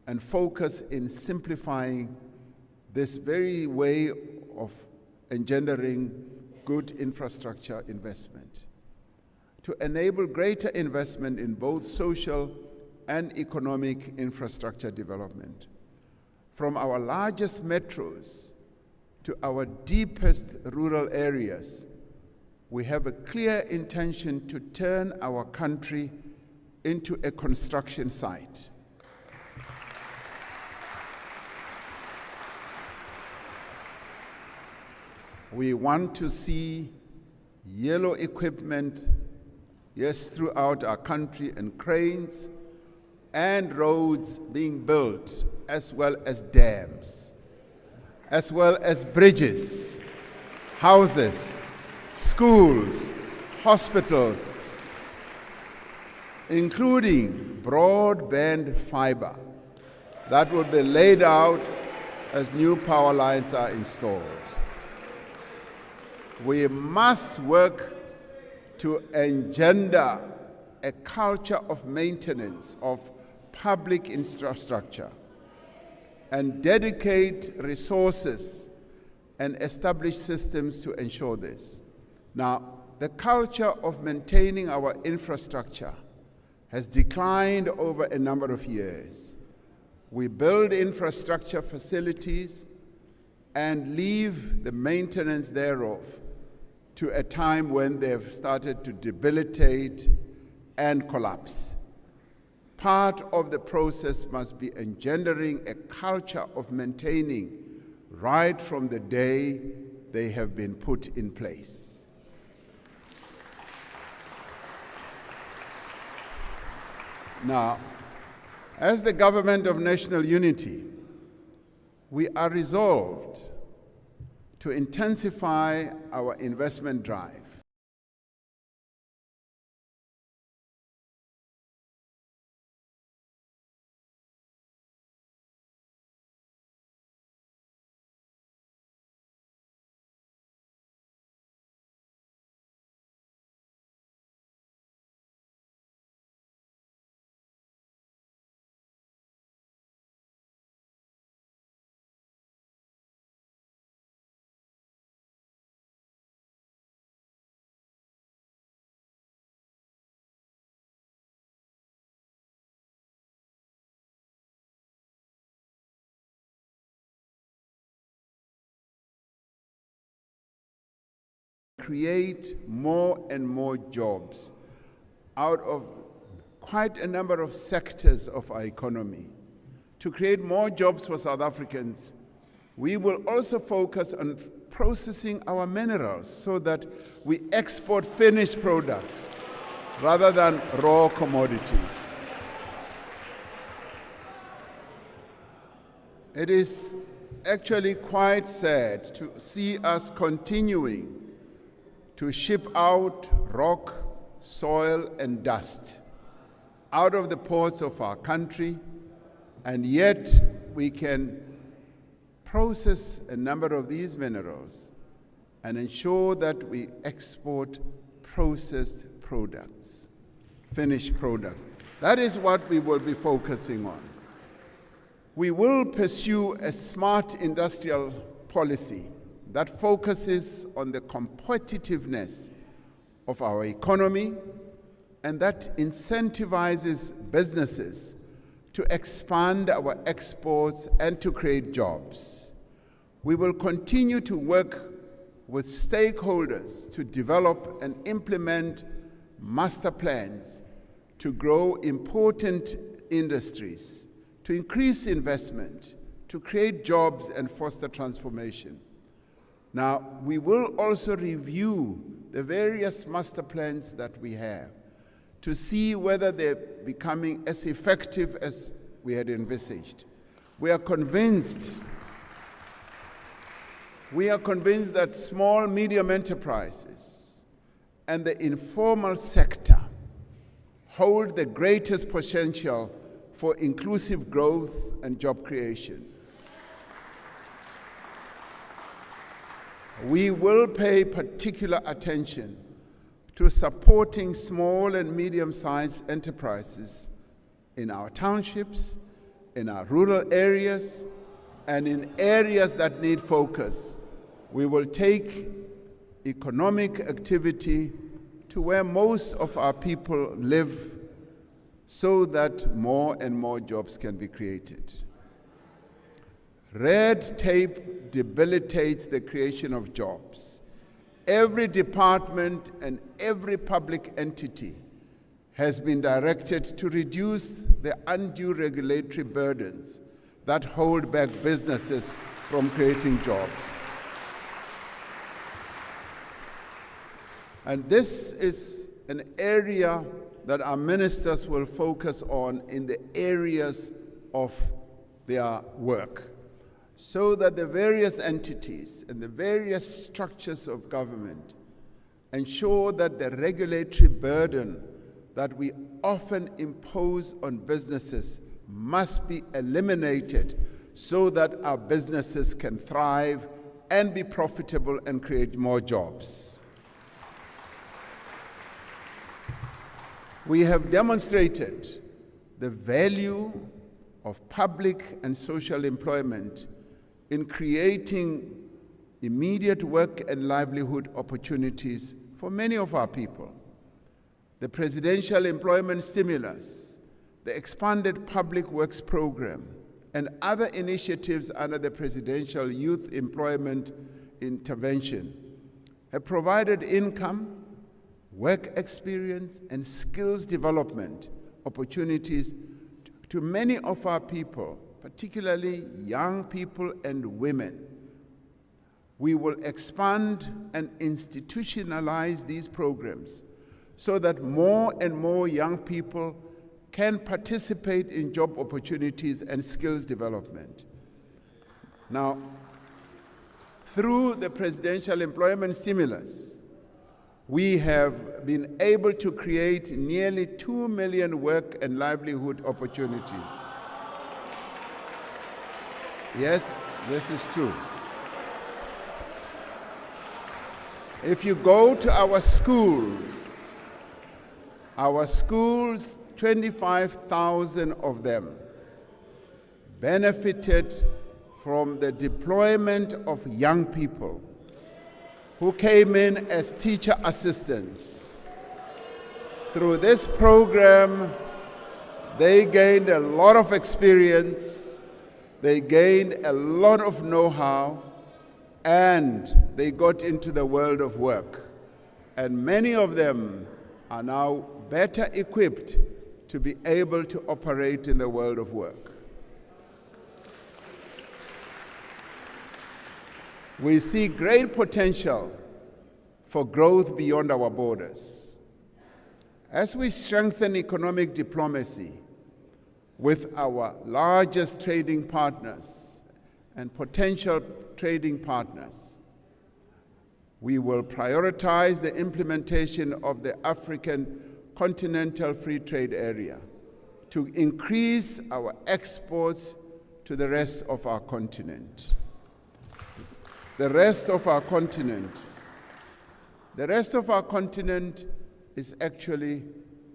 and focused in simplifying this very way of engendering good infrastructure investment to enable greater investment in both social and economic infrastructure development. From our largest metros to our deepest rural areas, we have a clear intention to turn our country into a construction site. We want to see yellow equipment, yes, throughout our country, and cranes and roads being built, as well as dams, as well as bridges, houses, schools, hospitals, including broadband fiber that will be laid out as new power lines are installed. We must work to engender a culture of maintenance of public infrastructure and dedicate resources and establish systems to ensure this. Now, the culture of maintaining our infrastructure has declined over a number of years. We build infrastructure facilities and leave the maintenance thereof to a time when they've started to debilitate and collapse. Part of the process must be engendering a culture of maintaining right from the day they have been put in place. Now, as the government of national unity, we are resolved to intensify our investment drive. Create more and more jobs out of quite a number of sectors of our economy. to create more jobs for South Africans, we will also focus on processing our minerals so that we export finished products rather than raw commodities. It is actually quite sad to see us continuing to ship out rock, soil, and dust out of the ports of our country, and yet we can process a number of these minerals and ensure that we export processed products, finished products. That is what we will be focusing on. We will pursue a smart industrial policy that focuses on the competitiveness of our economy and that incentivizes businesses to expand our exports and to create jobs. We will continue to work with stakeholders to develop and implement master plans to grow important industries, to increase investment, to create jobs and foster transformation. Now, we will also review the various master plans that we have to see whether they're becoming as effective as we had envisaged. We are convinced that small, medium enterprises and the informal sector hold the greatest potential for inclusive growth and job creation. We will pay particular attention to supporting small and medium-sized enterprises in our townships, in our rural areas, and in areas that need focus. We will take economic activity to where most of our people live so that more and more jobs can be created. Red tape debilitates the creation of jobs. Every department and every public entity has been directed to reduce the undue regulatory burdens that hold back businesses from creating jobs. And this is an area that our ministers will focus on in the areas of their work, so that the various entities and the various structures of government ensure that the regulatory burden that we often impose on businesses must be eliminated so that our businesses can thrive and be profitable and create more jobs. We have demonstrated the value of public and social employment in creating immediate work and livelihood opportunities for many of our people. The presidential employment stimulus, the expanded public works program, and other initiatives under the presidential youth employment intervention have provided income, work experience, and skills development opportunities to many of our people, particularly young people and women. We will expand and institutionalize these programs so that more and more young people can participate in job opportunities and skills development. Now, through the presidential employment stimulus, we have been able to create nearly 2 million work and livelihood opportunities. Yes, this is true. If you go to our schools, 25,000 of them benefited from the deployment of young people who came in as teacher assistants. Through this program, they gained a lot of experience, they gained a lot of know-how, and they got into the world of work. And many of them are now better equipped to be able to operate in the world of work. We see great potential for growth beyond our borders. As we strengthen economic diplomacy with our largest trading partners and potential trading partners, we will prioritize the implementation of the African Continental Free Trade Area to increase our exports to the rest of our continent. The rest of our continent is actually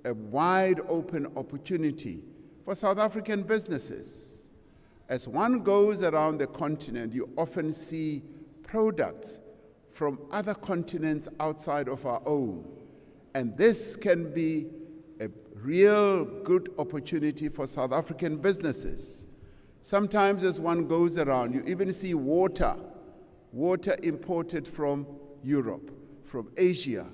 a wide open opportunity for South African businesses. As one goes around the continent, you often see products from other continents outside of our own. And this can be a real good opportunity for South African businesses. Sometimes as one goes around, you even see water imported from Europe, from Asia.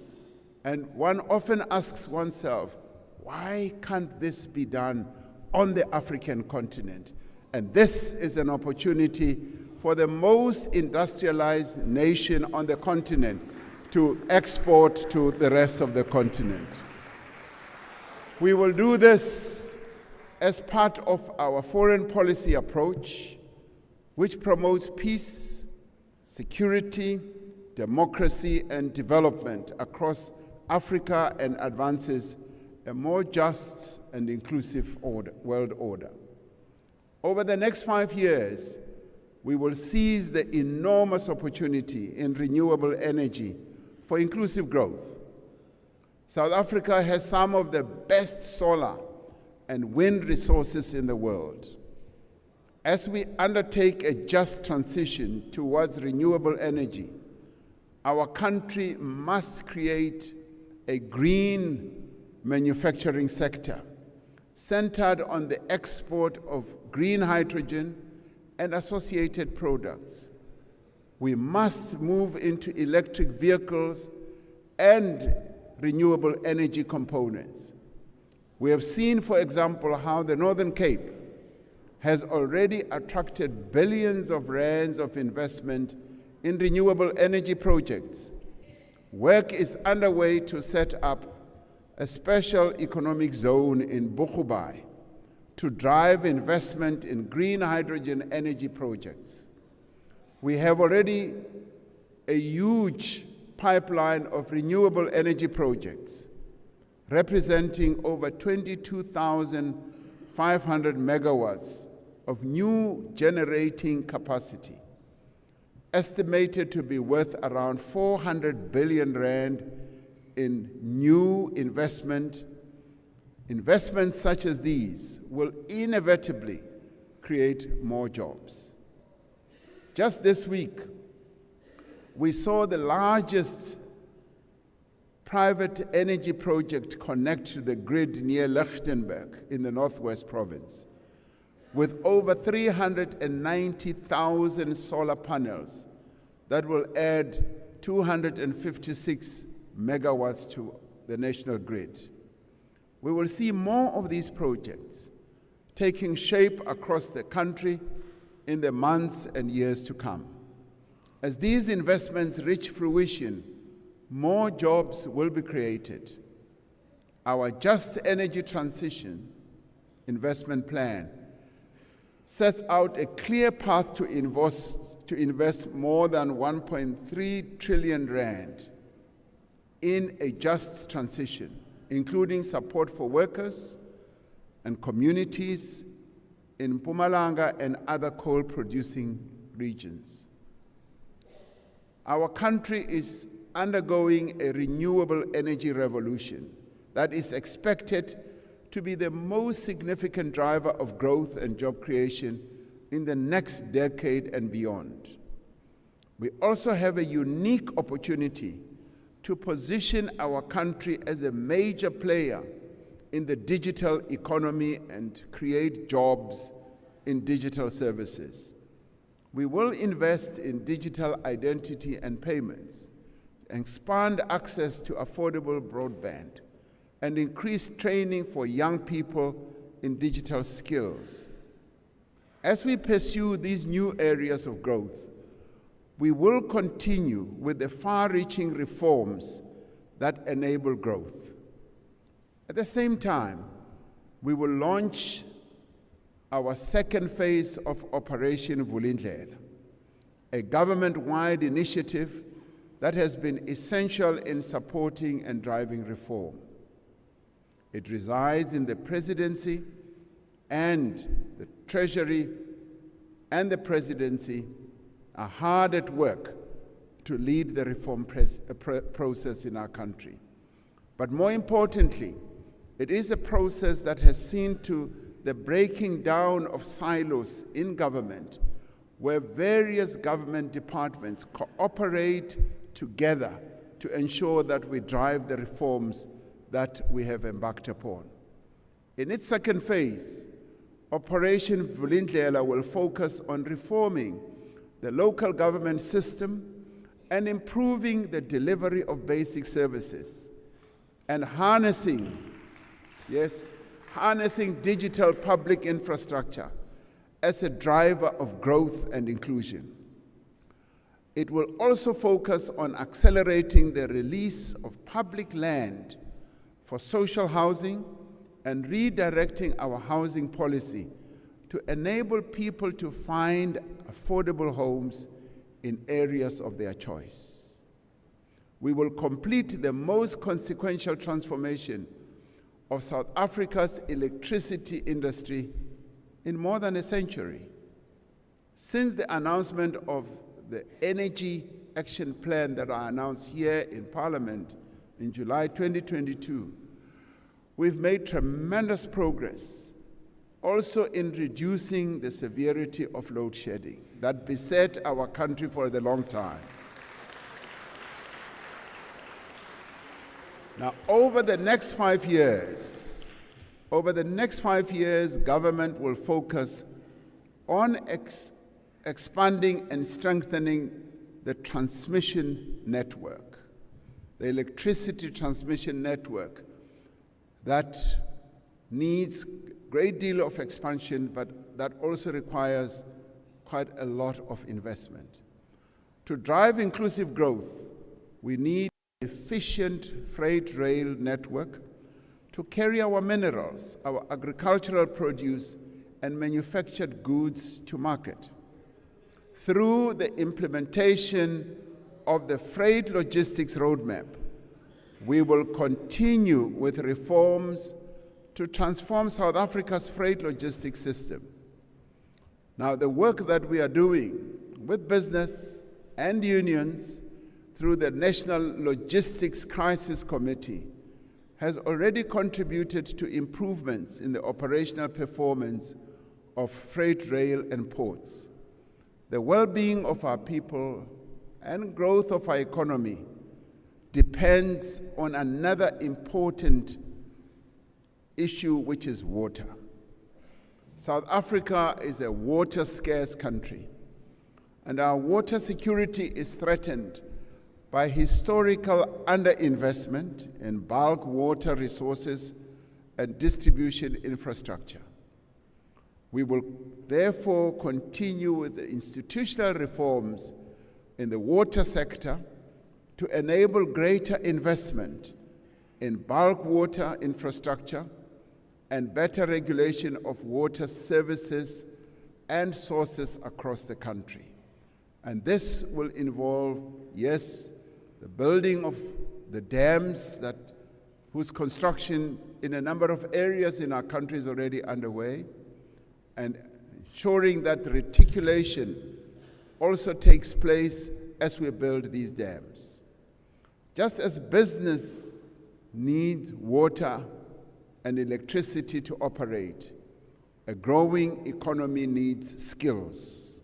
And one often asks oneself, why can't this be done on the African continent? And this is an opportunity for the most industrialized nation on the continent to export to the rest of the continent. We will do this as part of our foreign policy approach, which promotes peace, security, democracy, and development across Africa and advances a more just and inclusive world order. Over the next 5 years, we will seize the enormous opportunity in renewable energy for inclusive growth. South Africa has some of the best solar and wind resources in the world. As we undertake a just transition towards renewable energy, our country must create a green manufacturing sector centered on the export of green hydrogen and associated products. We must move into electric vehicles and renewable energy components. We have seen, for example, how the Northern Cape has already attracted billions of rands of investment in renewable energy projects. Work is underway to set up a special economic zone in Bochubai to drive investment in green hydrogen energy projects. We have already a huge pipeline of renewable energy projects representing over 22,500 megawatts of new generating capacity, estimated to be worth around 400 billion rand in new investment. Investments such as these will inevitably create more jobs. Just this week, we saw the largest private energy project connect to the grid near Lichtenburg in the Northwest Province, with over 390,000 solar panels that will add 256 megawatts to the national grid. We will see more of these projects taking shape across the country in the months and years to come. As these investments reach fruition, more jobs will be created. Our Just Energy Transition investment plan sets out a clear path to invest more than 1.3 trillion rand in a just transition, including support for workers and communities in Mpumalanga and other coal-producing regions. Our country is undergoing a renewable energy revolution that is expected to be the most significant driver of growth and job creation in the next decade and beyond. We also have a unique opportunity to position our country as a major player in the digital economy and create jobs in digital services. We will invest in digital identity and payments, expand access to affordable broadband, and increase training for young people in digital skills. As we pursue these new areas of growth, we will continue with the far-reaching reforms that enable growth. At the same time, we will launch our second phase of Operation Vulindlela, a government-wide initiative that has been essential in supporting and driving reform. It resides in the Presidency, and the Treasury and the Presidency are hard at work to lead the reform process in our country. But more importantly, it is a process that has seen to the breaking down of silos in government, where various government departments cooperate together to ensure that we drive the reforms that we have embarked upon. In its second phase, Operation Vulindlela will focus on reforming the local government system and improving the delivery of basic services and harnessing digital public infrastructure as a driver of growth and inclusion. It will also focus on accelerating the release of public land for social housing and redirecting our housing policy to enable people to find affordable homes in areas of their choice. We will complete the most consequential transformation of South Africa's electricity industry in more than a century. Since the announcement of the Energy Action Plan that I announced here in Parliament in July 2022, we've made tremendous progress also in reducing the severity of load shedding that beset our country for a long time. Now, over the next 5 years, government will focus on expanding and strengthening the transmission network, the electricity transmission network that needs a great deal of expansion, but that also requires quite a lot of investment. To drive inclusive growth, we need an efficient freight rail network to carry our minerals, our agricultural produce, and manufactured goods to market. Through the implementation of the Freight Logistics Roadmap, we will continue with reforms to transform South Africa's freight logistics system. Now, the work that we are doing with business and unions through the National Logistics Crisis Committee has already contributed to improvements in the operational performance of freight rail and ports. The well-being of our people and growth of our economy depends on another important issue, which is water. South Africa is a water-scarce country, and our water security is threatened by historical underinvestment in bulk water resources and distribution infrastructure. We will therefore continue with the institutional reforms in the water sector to enable greater investment in bulk water infrastructure and better regulation of water services and sources across the country. And this will involve, yes, the building of the dams whose construction in a number of areas in our country is already underway, and ensuring that reticulation also takes place as we build these dams. Just as business needs water and electricity to operate, a growing economy needs skills.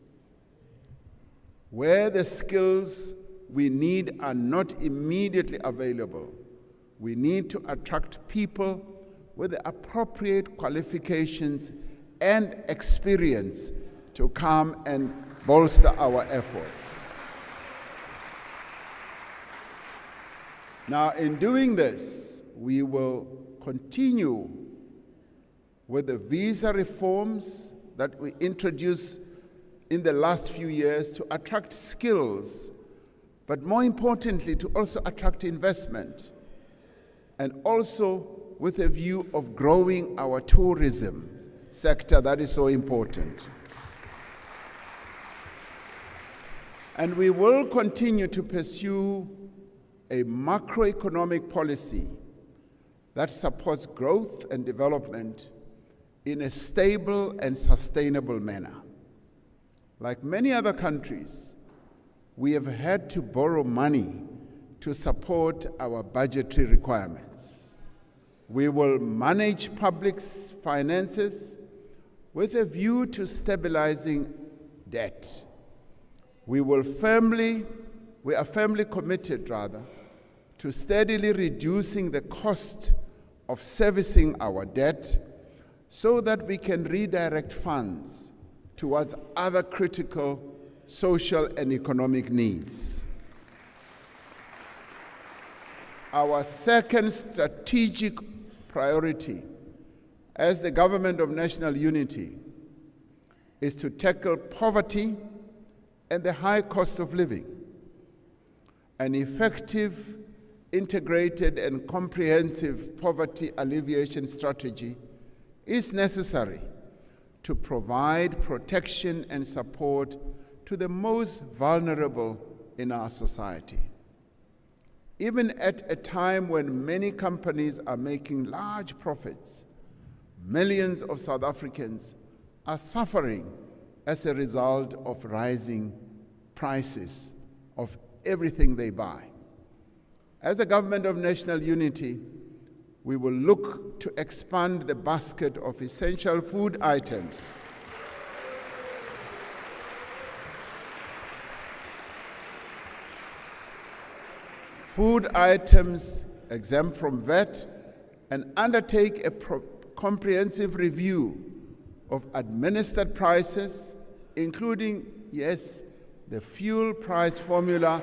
Where the skills we need are not immediately available, we need to attract people with the appropriate qualifications and experience to come and bolster our efforts. Now, in doing this, we will continue with the visa reforms that we introduced in the last few years to attract skills, but more importantly, to also attract investment, and also with a view of growing our tourism sector that is so important. And we will continue to pursue a macroeconomic policy that supports growth and development in a stable and sustainable manner. Like many other countries, we have had to borrow money to support our budgetary requirements. We will manage public finances with a view to stabilizing debt. We are firmly committed, to steadily reducing the cost of servicing our debt so that we can redirect funds towards other critical social and economic needs. Our second strategic priority as the Government of National Unity is to tackle poverty and the high cost of living. An effective, integrated, and comprehensive poverty alleviation strategy is necessary to provide protection and support to the most vulnerable in our society. Even at a time when many companies are making large profits, millions of South Africans are suffering as a result of rising prices of everything they buy. As the Government of National Unity, we will look to expand the basket of essential food items exempt from VAT, and undertake a comprehensive review of administered prices, including, yes, the fuel price formula,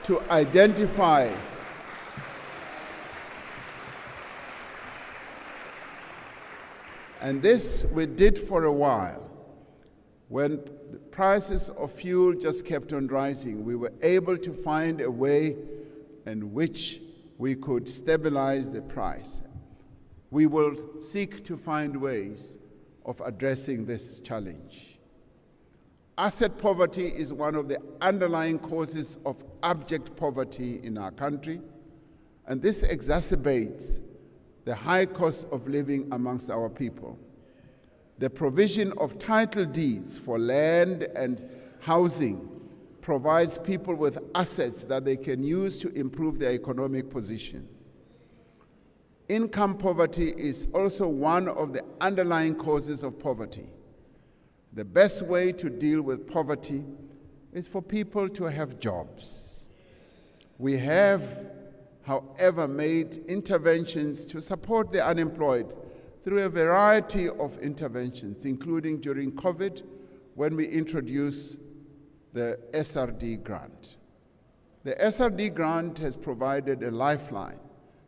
to identify and this we did for a while. When the prices of fuel just kept on rising, we were able to find a way in which we could stabilize the price. We will seek to find ways of addressing this challenge. Asset poverty is one of the underlying causes of abject poverty in our country, and this exacerbates the high cost of living amongst our people. The provision of title deeds for land and housing provides people with assets that they can use to improve their economic position. Income poverty is also one of the underlying causes of poverty. The best way to deal with poverty is for people to have jobs. We have, however, made interventions to support the unemployed through a variety of interventions, including during COVID, when we introduced the SRD grant. The SRD grant has provided a lifeline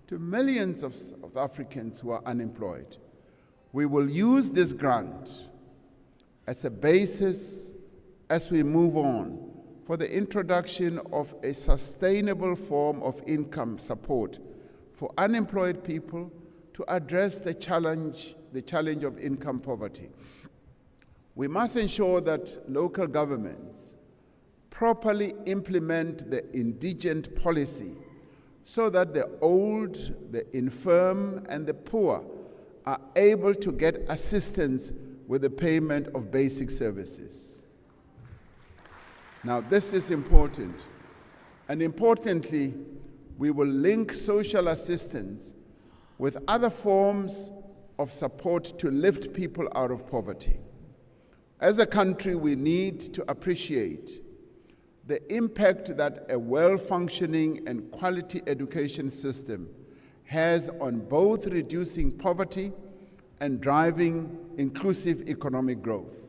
to millions of South Africans who are unemployed. We will use this grant as a basis as we move on for the introduction of a sustainable form of income support for unemployed people to address the challenge of income poverty. We must ensure that local governments properly implement the indigent policy so that the old, the infirm, and the poor are able to get assistance with the payment of basic services. Now, this is important. And importantly, we will link social assistance with other forms of support to lift people out of poverty. As a country, we need to appreciate the impact that a well-functioning and quality education system has on both reducing poverty and driving inclusive economic growth.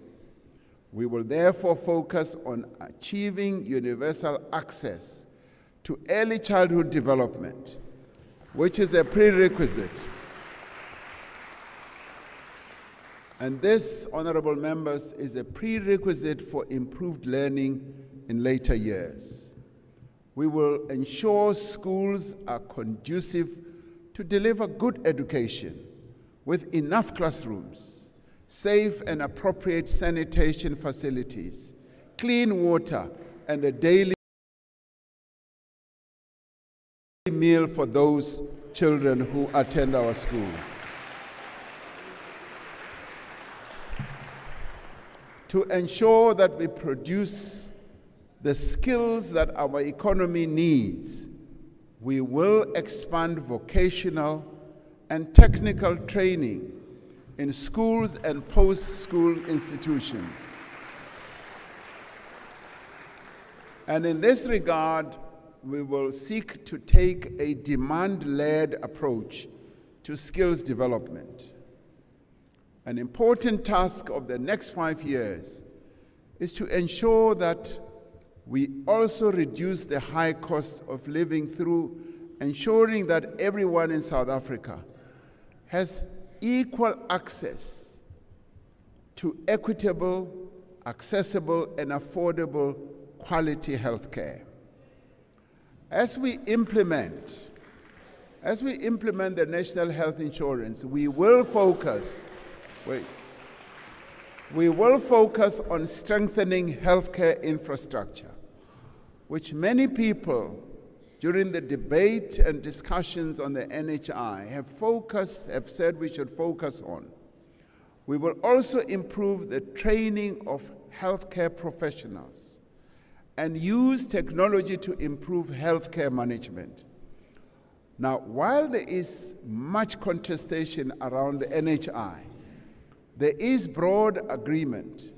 We will therefore focus on achieving universal access to early childhood development, which is a prerequisite And this, honorable members, is a prerequisite for improved learning in later years. We will ensure schools are conducive to deliver good education with enough classrooms, safe and appropriate sanitation facilities, clean water, and a daily meal for those children who attend our schools. To ensure that we produce the skills that our economy needs, we will expand vocational and technical training in schools and post-school institutions. And in this regard, we will seek to take a demand-led approach to skills development. An important task of the next 5 years is to ensure that we also reduce the high cost of living through ensuring that everyone in South Africa has equal access to equitable, accessible, and affordable quality health care. As we implement the National Health Insurance, we will focus on strengthening healthcare infrastructure, which many people during the debate and discussions on the NHI have said we should focus on. We will also improve the training of healthcare professionals and use technology to improve healthcare management. Now, while there is much contestation around the NHI, there is broad agreement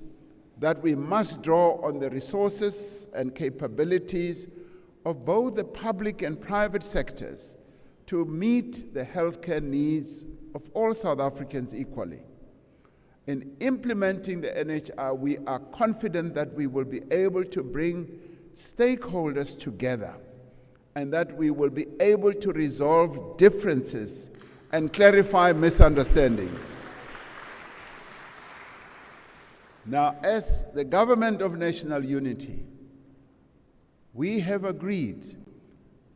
that we must draw on the resources and capabilities of both the public and private sectors to meet the healthcare needs of all South Africans equally. In implementing the NHI, we are confident that we will be able to bring stakeholders together and that we will be able to resolve differences and clarify misunderstandings. Now, as the Government of National Unity, we have agreed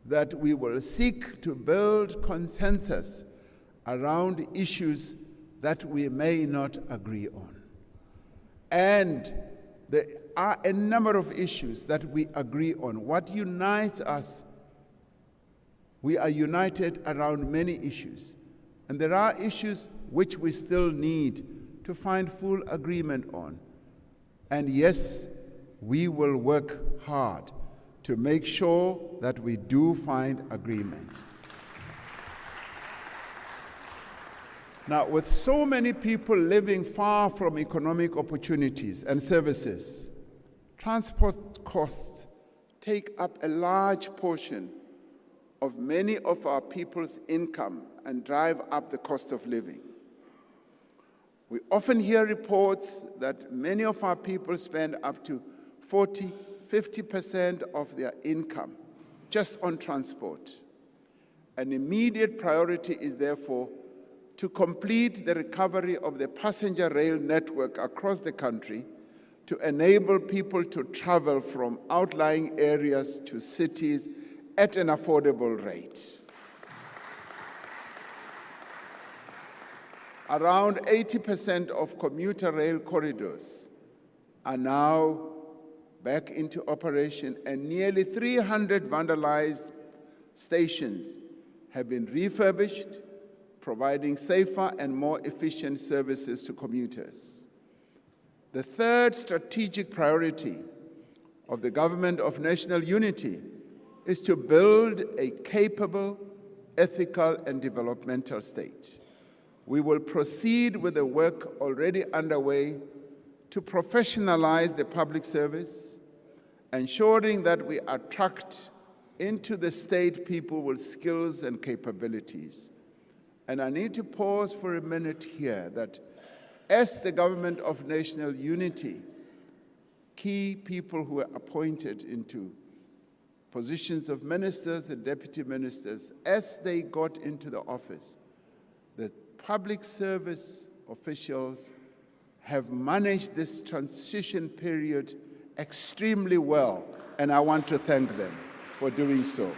that we will seek to build consensus around issues that we may not agree on. And there are a number of issues that we agree on. What unites us, we are united around many issues. And there are issues which we still need to find full agreement on. And yes, we will work hard to make sure that we do find agreement. Now, with so many people living far from economic opportunities and services, transport costs take up a large portion of many of our people's income and drive up the cost of living. We often hear reports that many of our people spend up to 40–50% of their income just on transport. An immediate priority is therefore to complete the recovery of the passenger rail network across the country to enable people to travel from outlying areas to cities at an affordable rate. Around 80% of commuter rail corridors are now back into operation, and nearly 300 vandalized stations have been refurbished, providing safer and more efficient services to commuters. The third strategic priority of the Government of National Unity is to build a capable, ethical, and developmental state. We will proceed with the work already underway to professionalize the public service, ensuring that we attract into the state people with skills and capabilities. And I need to pause for a minute here that as the Government of National Unity, key people who are appointed into positions of ministers and deputy ministers, as they got into the office, the public service officials have managed this transition period extremely well, and I want to thank them for doing so.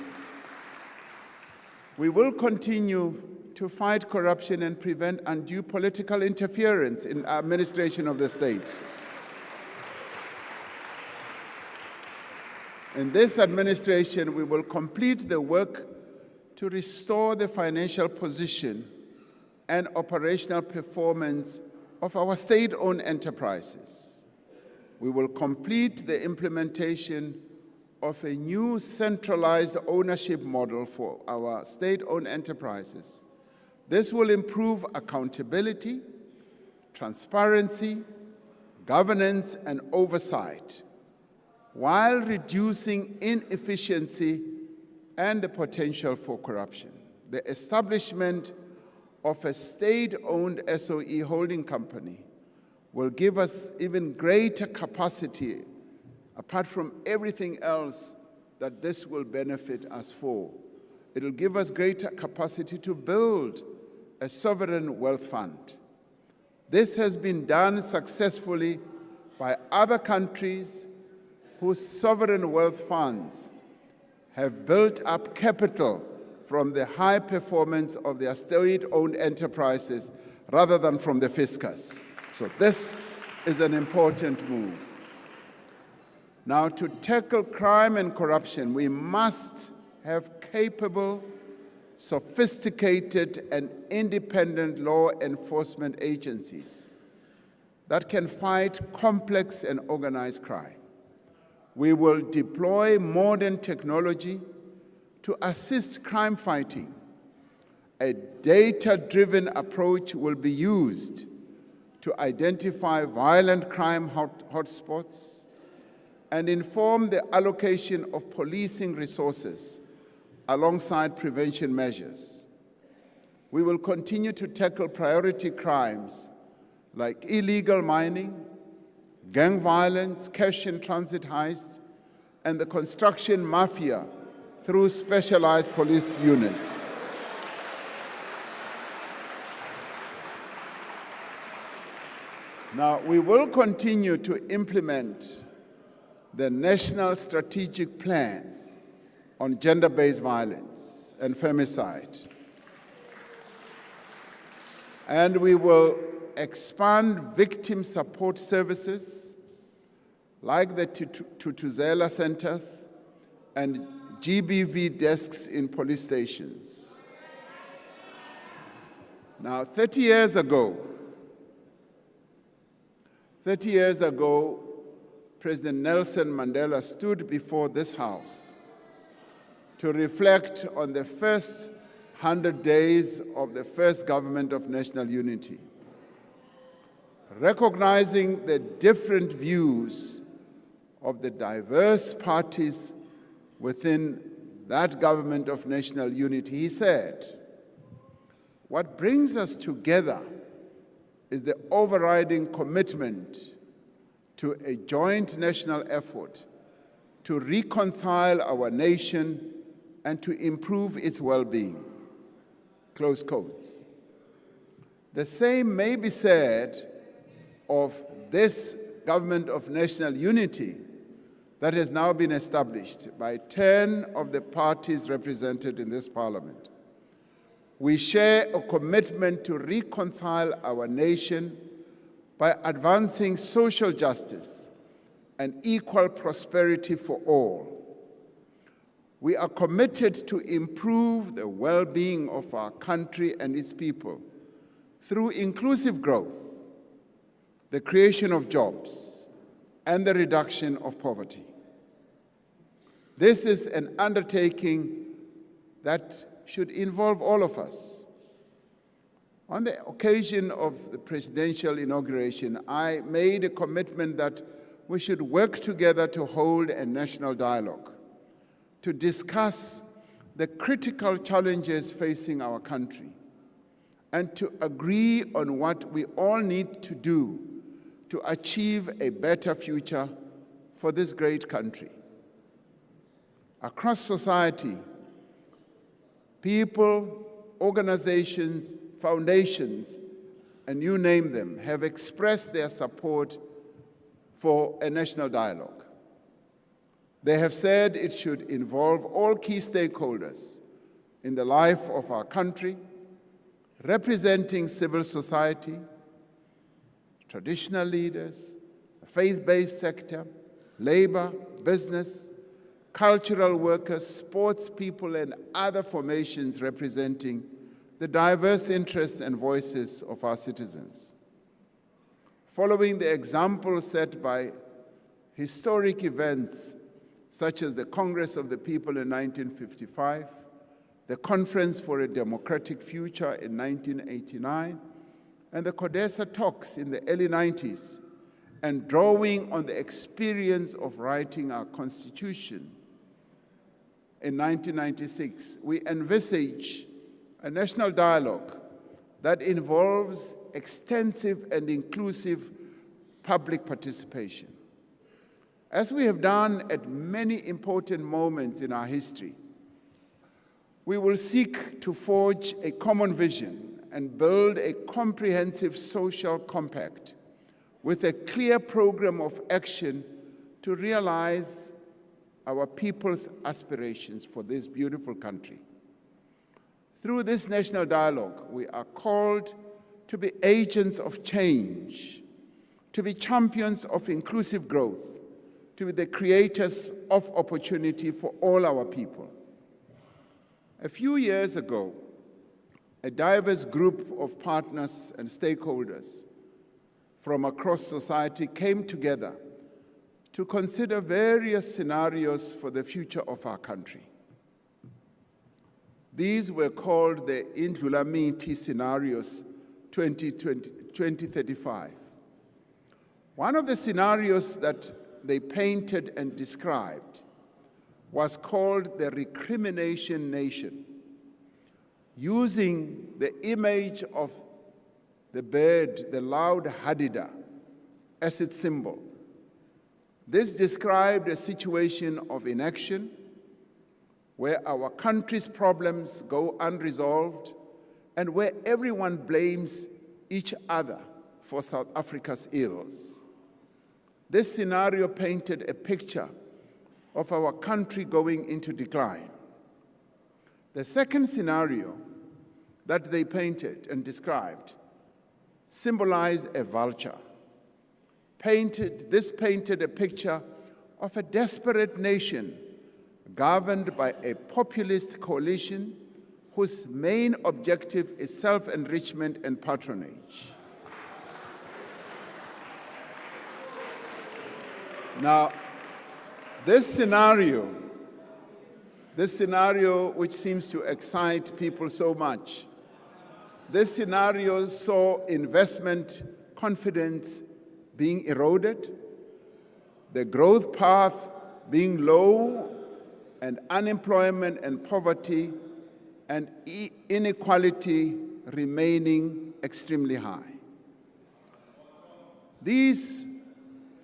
We will continue to fight corruption and prevent undue political interference in the administration of the state. In this administration, we will complete the work to restore the financial position and operational performance of our state-owned enterprises. We will complete the implementation of a new centralized ownership model for our state-owned enterprises. This will improve accountability, transparency, governance, and oversight, while reducing inefficiency and the potential for corruption. The establishment of a state-owned SOE holding company will give us even greater capacity, apart from everything else that this will benefit us for. It will give us greater capacity to build a sovereign wealth fund. This has been done successfully by other countries whose sovereign wealth funds have built up capital from the high performance of their state-owned enterprises rather than from the fiscus. So this is an important move. Now, to tackle crime and corruption, we must have capable, sophisticated, and independent law enforcement agencies that can fight complex and organized crime. We will deploy modern technology to assist crime fighting. A data-driven approach will be used to identify violent crime hotspots and inform the allocation of policing resources alongside prevention measures. We will continue to tackle priority crimes like illegal mining, gang violence, cash and transit heists, and the construction mafia through specialized police units. Now, we will continue to implement the National Strategic Plan on Gender-Based Violence and Femicide. And we will expand victim support services like the Tutuzela centers and GBV desks in police stations. Now, 30 years ago, President Nelson Mandela stood before this House to reflect on the first 100 days of the first government of national unity. Recognizing the different views of the diverse parties within that government of national unity, he said, "What brings us together is the overriding commitment to a joint national effort to reconcile our nation and to improve its well-being." Close quotes. The same may be said of this government of national unity that has now been established by 10 of the parties represented in this parliament. We share a commitment to reconcile our nation by advancing social justice and equal prosperity for all. We are committed to improve the well-being of our country and its people through inclusive growth, the creation of jobs, and the reduction of poverty. This is an undertaking that should involve all of us. On the occasion of the presidential inauguration, I made a commitment that we should work together to hold a national dialogue, to discuss the critical challenges facing our country, and to agree on what we all need to do to achieve a better future for this great country. Across society, people, organizations, foundations, and you name them, have expressed their support for a national dialogue. They have said it should involve all key stakeholders in the life of our country, representing civil society, traditional leaders, the faith-based sector, labor, business, cultural workers, sports people, and other formations representing the diverse interests and voices of our citizens. Following the example set by historic events such as the Congress of the People in 1955, the Conference for a Democratic Future in 1989, and the CODESA talks in the early 90s, and drawing on the experience of writing our Constitution in 1996, we envisage a national dialogue that involves extensive and inclusive public participation. As we have done at many important moments in our history, we will seek to forge a common vision and build a comprehensive social compact with a clear program of action to realize our people's aspirations for this beautiful country. Through this national dialogue, we are called to be agents of change, to be champions of inclusive growth, to be the creators of opportunity for all our people. A few years ago, a diverse group of partners and stakeholders from across society came together to consider various scenarios for the future of our country. These were called the Indlulamiti Scenarios 2035. One of the scenarios that they painted and described was called the recrimination nation, using the image of the bird, the loud hadida, as its symbol. This described a situation of inaction where our country's problems go unresolved and where everyone blames each other for South Africa's ills. This scenario painted a picture of our country going into decline. The second scenario that they painted and described symbolized a vulture. This painted a picture of a desperate nation governed by a populist coalition whose main objective is self-enrichment and patronage. Now, this scenario which seems to excite people so much, this scenario saw investment confidence being eroded, the growth path being low, and unemployment and poverty and inequality remaining extremely high. These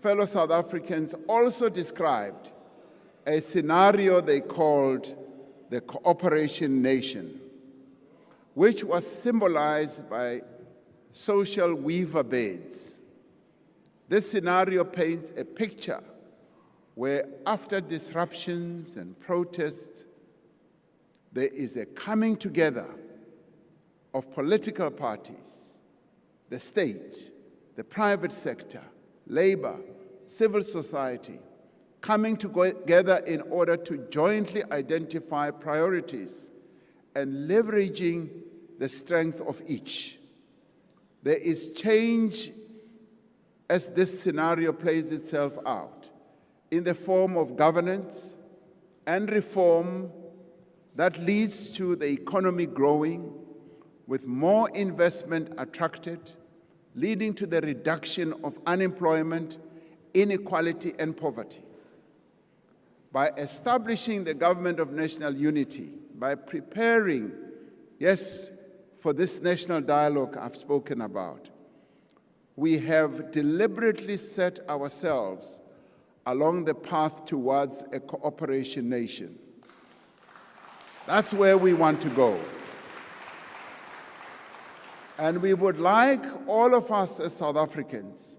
fellow South Africans also described a scenario they called the cooperation nation, which was symbolized by social weaver beds. This scenario paints a picture where after disruptions and protests, there is a coming together of political parties, the state, the private sector, labor, civil society, coming together in order to jointly identify priorities and leveraging the strength of each. There is change as this scenario plays itself out in the form of governance and reform that leads to the economy growing with more investment attracted, leading to the reduction of unemployment, inequality, and poverty. By establishing the government of national unity, by preparing, yes, for this national dialogue I've spoken about, we have deliberately set ourselves along the path towards a cooperation nation. That's where we want to go. And we would like all of us as South Africans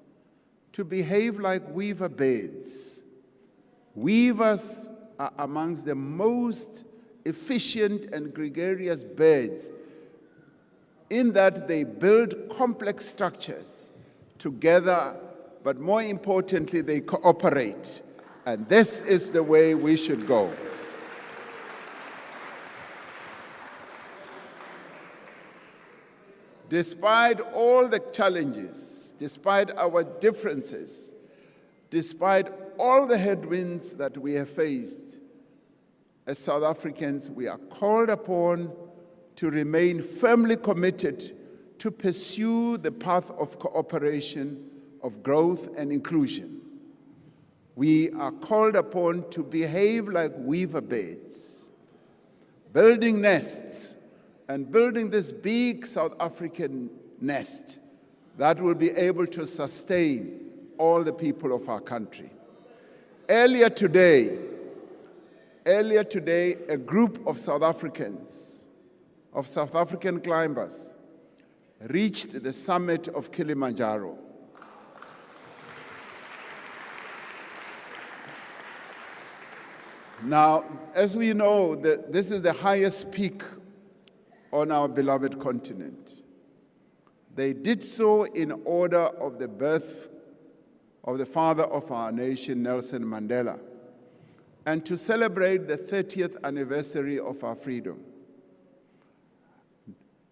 to behave like weaver birds. Weavers are amongst the most efficient and gregarious birds in that they build complex structures together, but more importantly, they cooperate. And this is the way we should go. Despite all the challenges, despite our differences, despite all the headwinds that we have faced, as South Africans, we are called upon to remain firmly committed to pursue the path of cooperation, of growth and inclusion. We are called upon to behave like weaver birds, building nests and building this big South African nest that will be able to sustain all the people of our country. Earlier today, a group of South Africans, of South African climbers, reached the summit of Kilimanjaro. Now, as we know, this is the highest peak on our beloved continent. They did so in honor of the birth of the father of our nation, Nelson Mandela, and to celebrate the 30th anniversary of our freedom.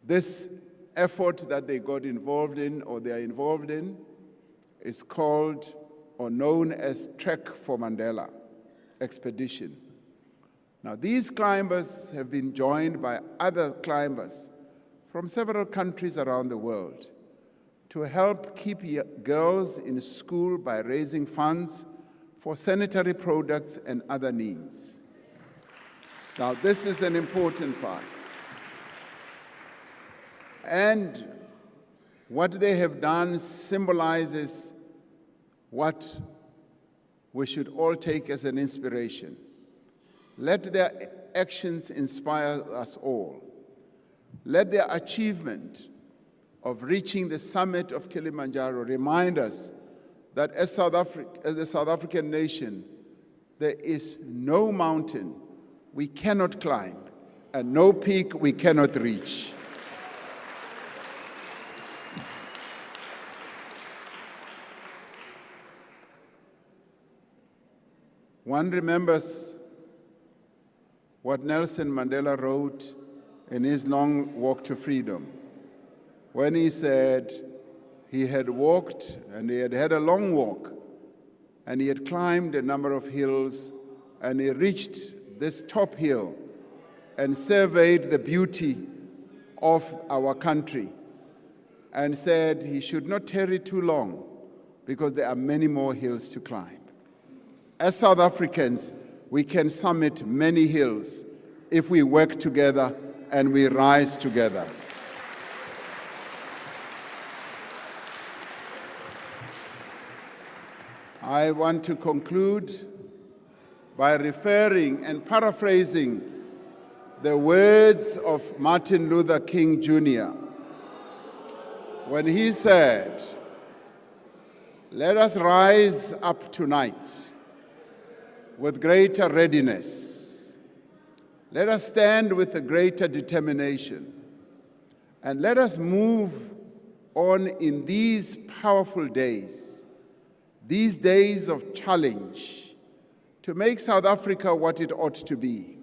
This effort that they got involved in, or they are involved in, is called or known as Trek for Mandela expedition. Now, these climbers have been joined by other climbers from several countries around the world to help keep girls in school by raising funds for sanitary products and other needs. Now, this is an important part. And what they have done symbolizes what we should all take as an inspiration. Let their actions inspire us all. Let their achievement of reaching the summit of Kilimanjaro remind us that as the South African nation, there is no mountain we cannot climb and no peak we cannot reach. One remembers what Nelson Mandela wrote in his long walk to freedom, when he said he had walked and he had had a long walk and he had climbed a number of hills and he reached this top hill and surveyed the beauty of our country and said he should not tarry too long because there are many more hills to climb. As South Africans, we can summit many hills if we work together and we rise together. I want to conclude by referring and paraphrasing the words of Martin Luther King Jr. when he said, "Let us rise up tonight with greater readiness. Let us stand with a greater determination. And let us move on in these powerful days, these days of challenge, to make South Africa what it ought to be.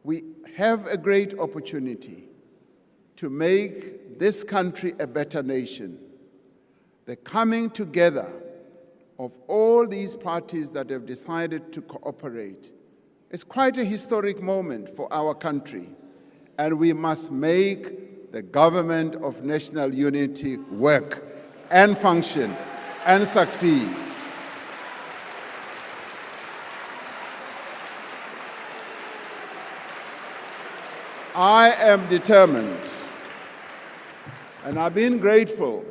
We have a great opportunity to make this country a better nation. The coming together of all these parties that have decided to cooperate is quite a historic moment for our country, and we must make the government of national unity work and function and succeed. I am determined, and I've been grateful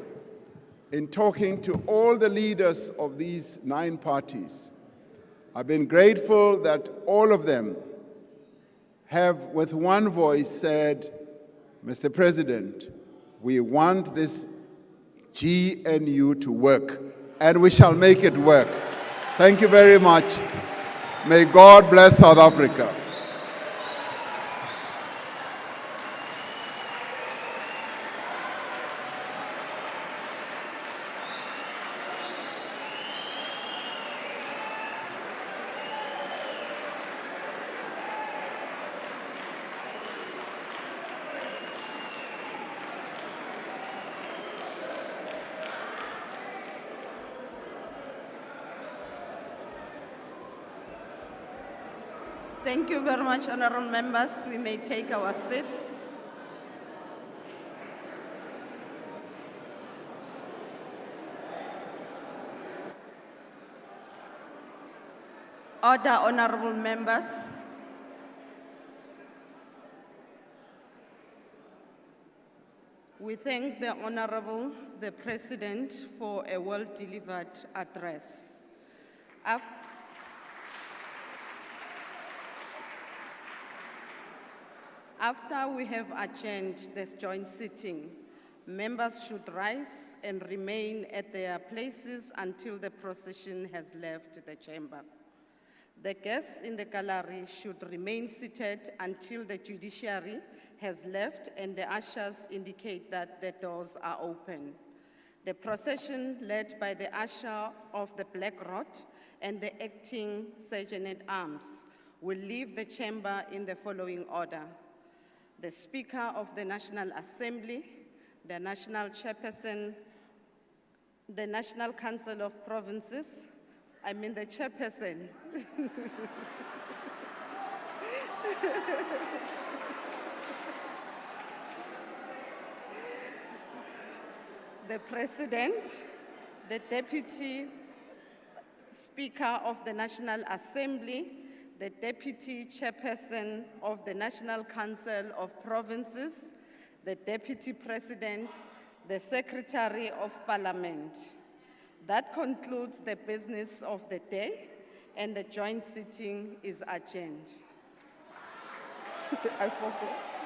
in talking to all the leaders of these 9 parties. I've been grateful that all of them have, with one voice, said, "Mr. President, We want this GNU to work, and we shall make it work. Thank you very much. May God bless South Africa. Thank you very much, honorable members. We may take our seats. Order, honorable members. We thank the Honorable, the President, for a well-delivered address. After we have adjourned this joint sitting, members should rise and remain at their places until the procession has left the chamber. The guests in the gallery should remain seated until the judiciary has left and the ushers indicate that the doors are open. The procession, led by the usher of the Black Rod and the acting Sergeant-at-Arms, will leave the chamber in the following order: the Speaker of the National Assembly, the National Chairperson, the National Council of Provinces, the Chairperson, the President, the Deputy Speaker of the National Assembly, the Deputy Chairperson of the National Council of Provinces, the Deputy President, the Secretary of Parliament. That concludes the business of the day, and the joint sitting is adjourned. I forgot.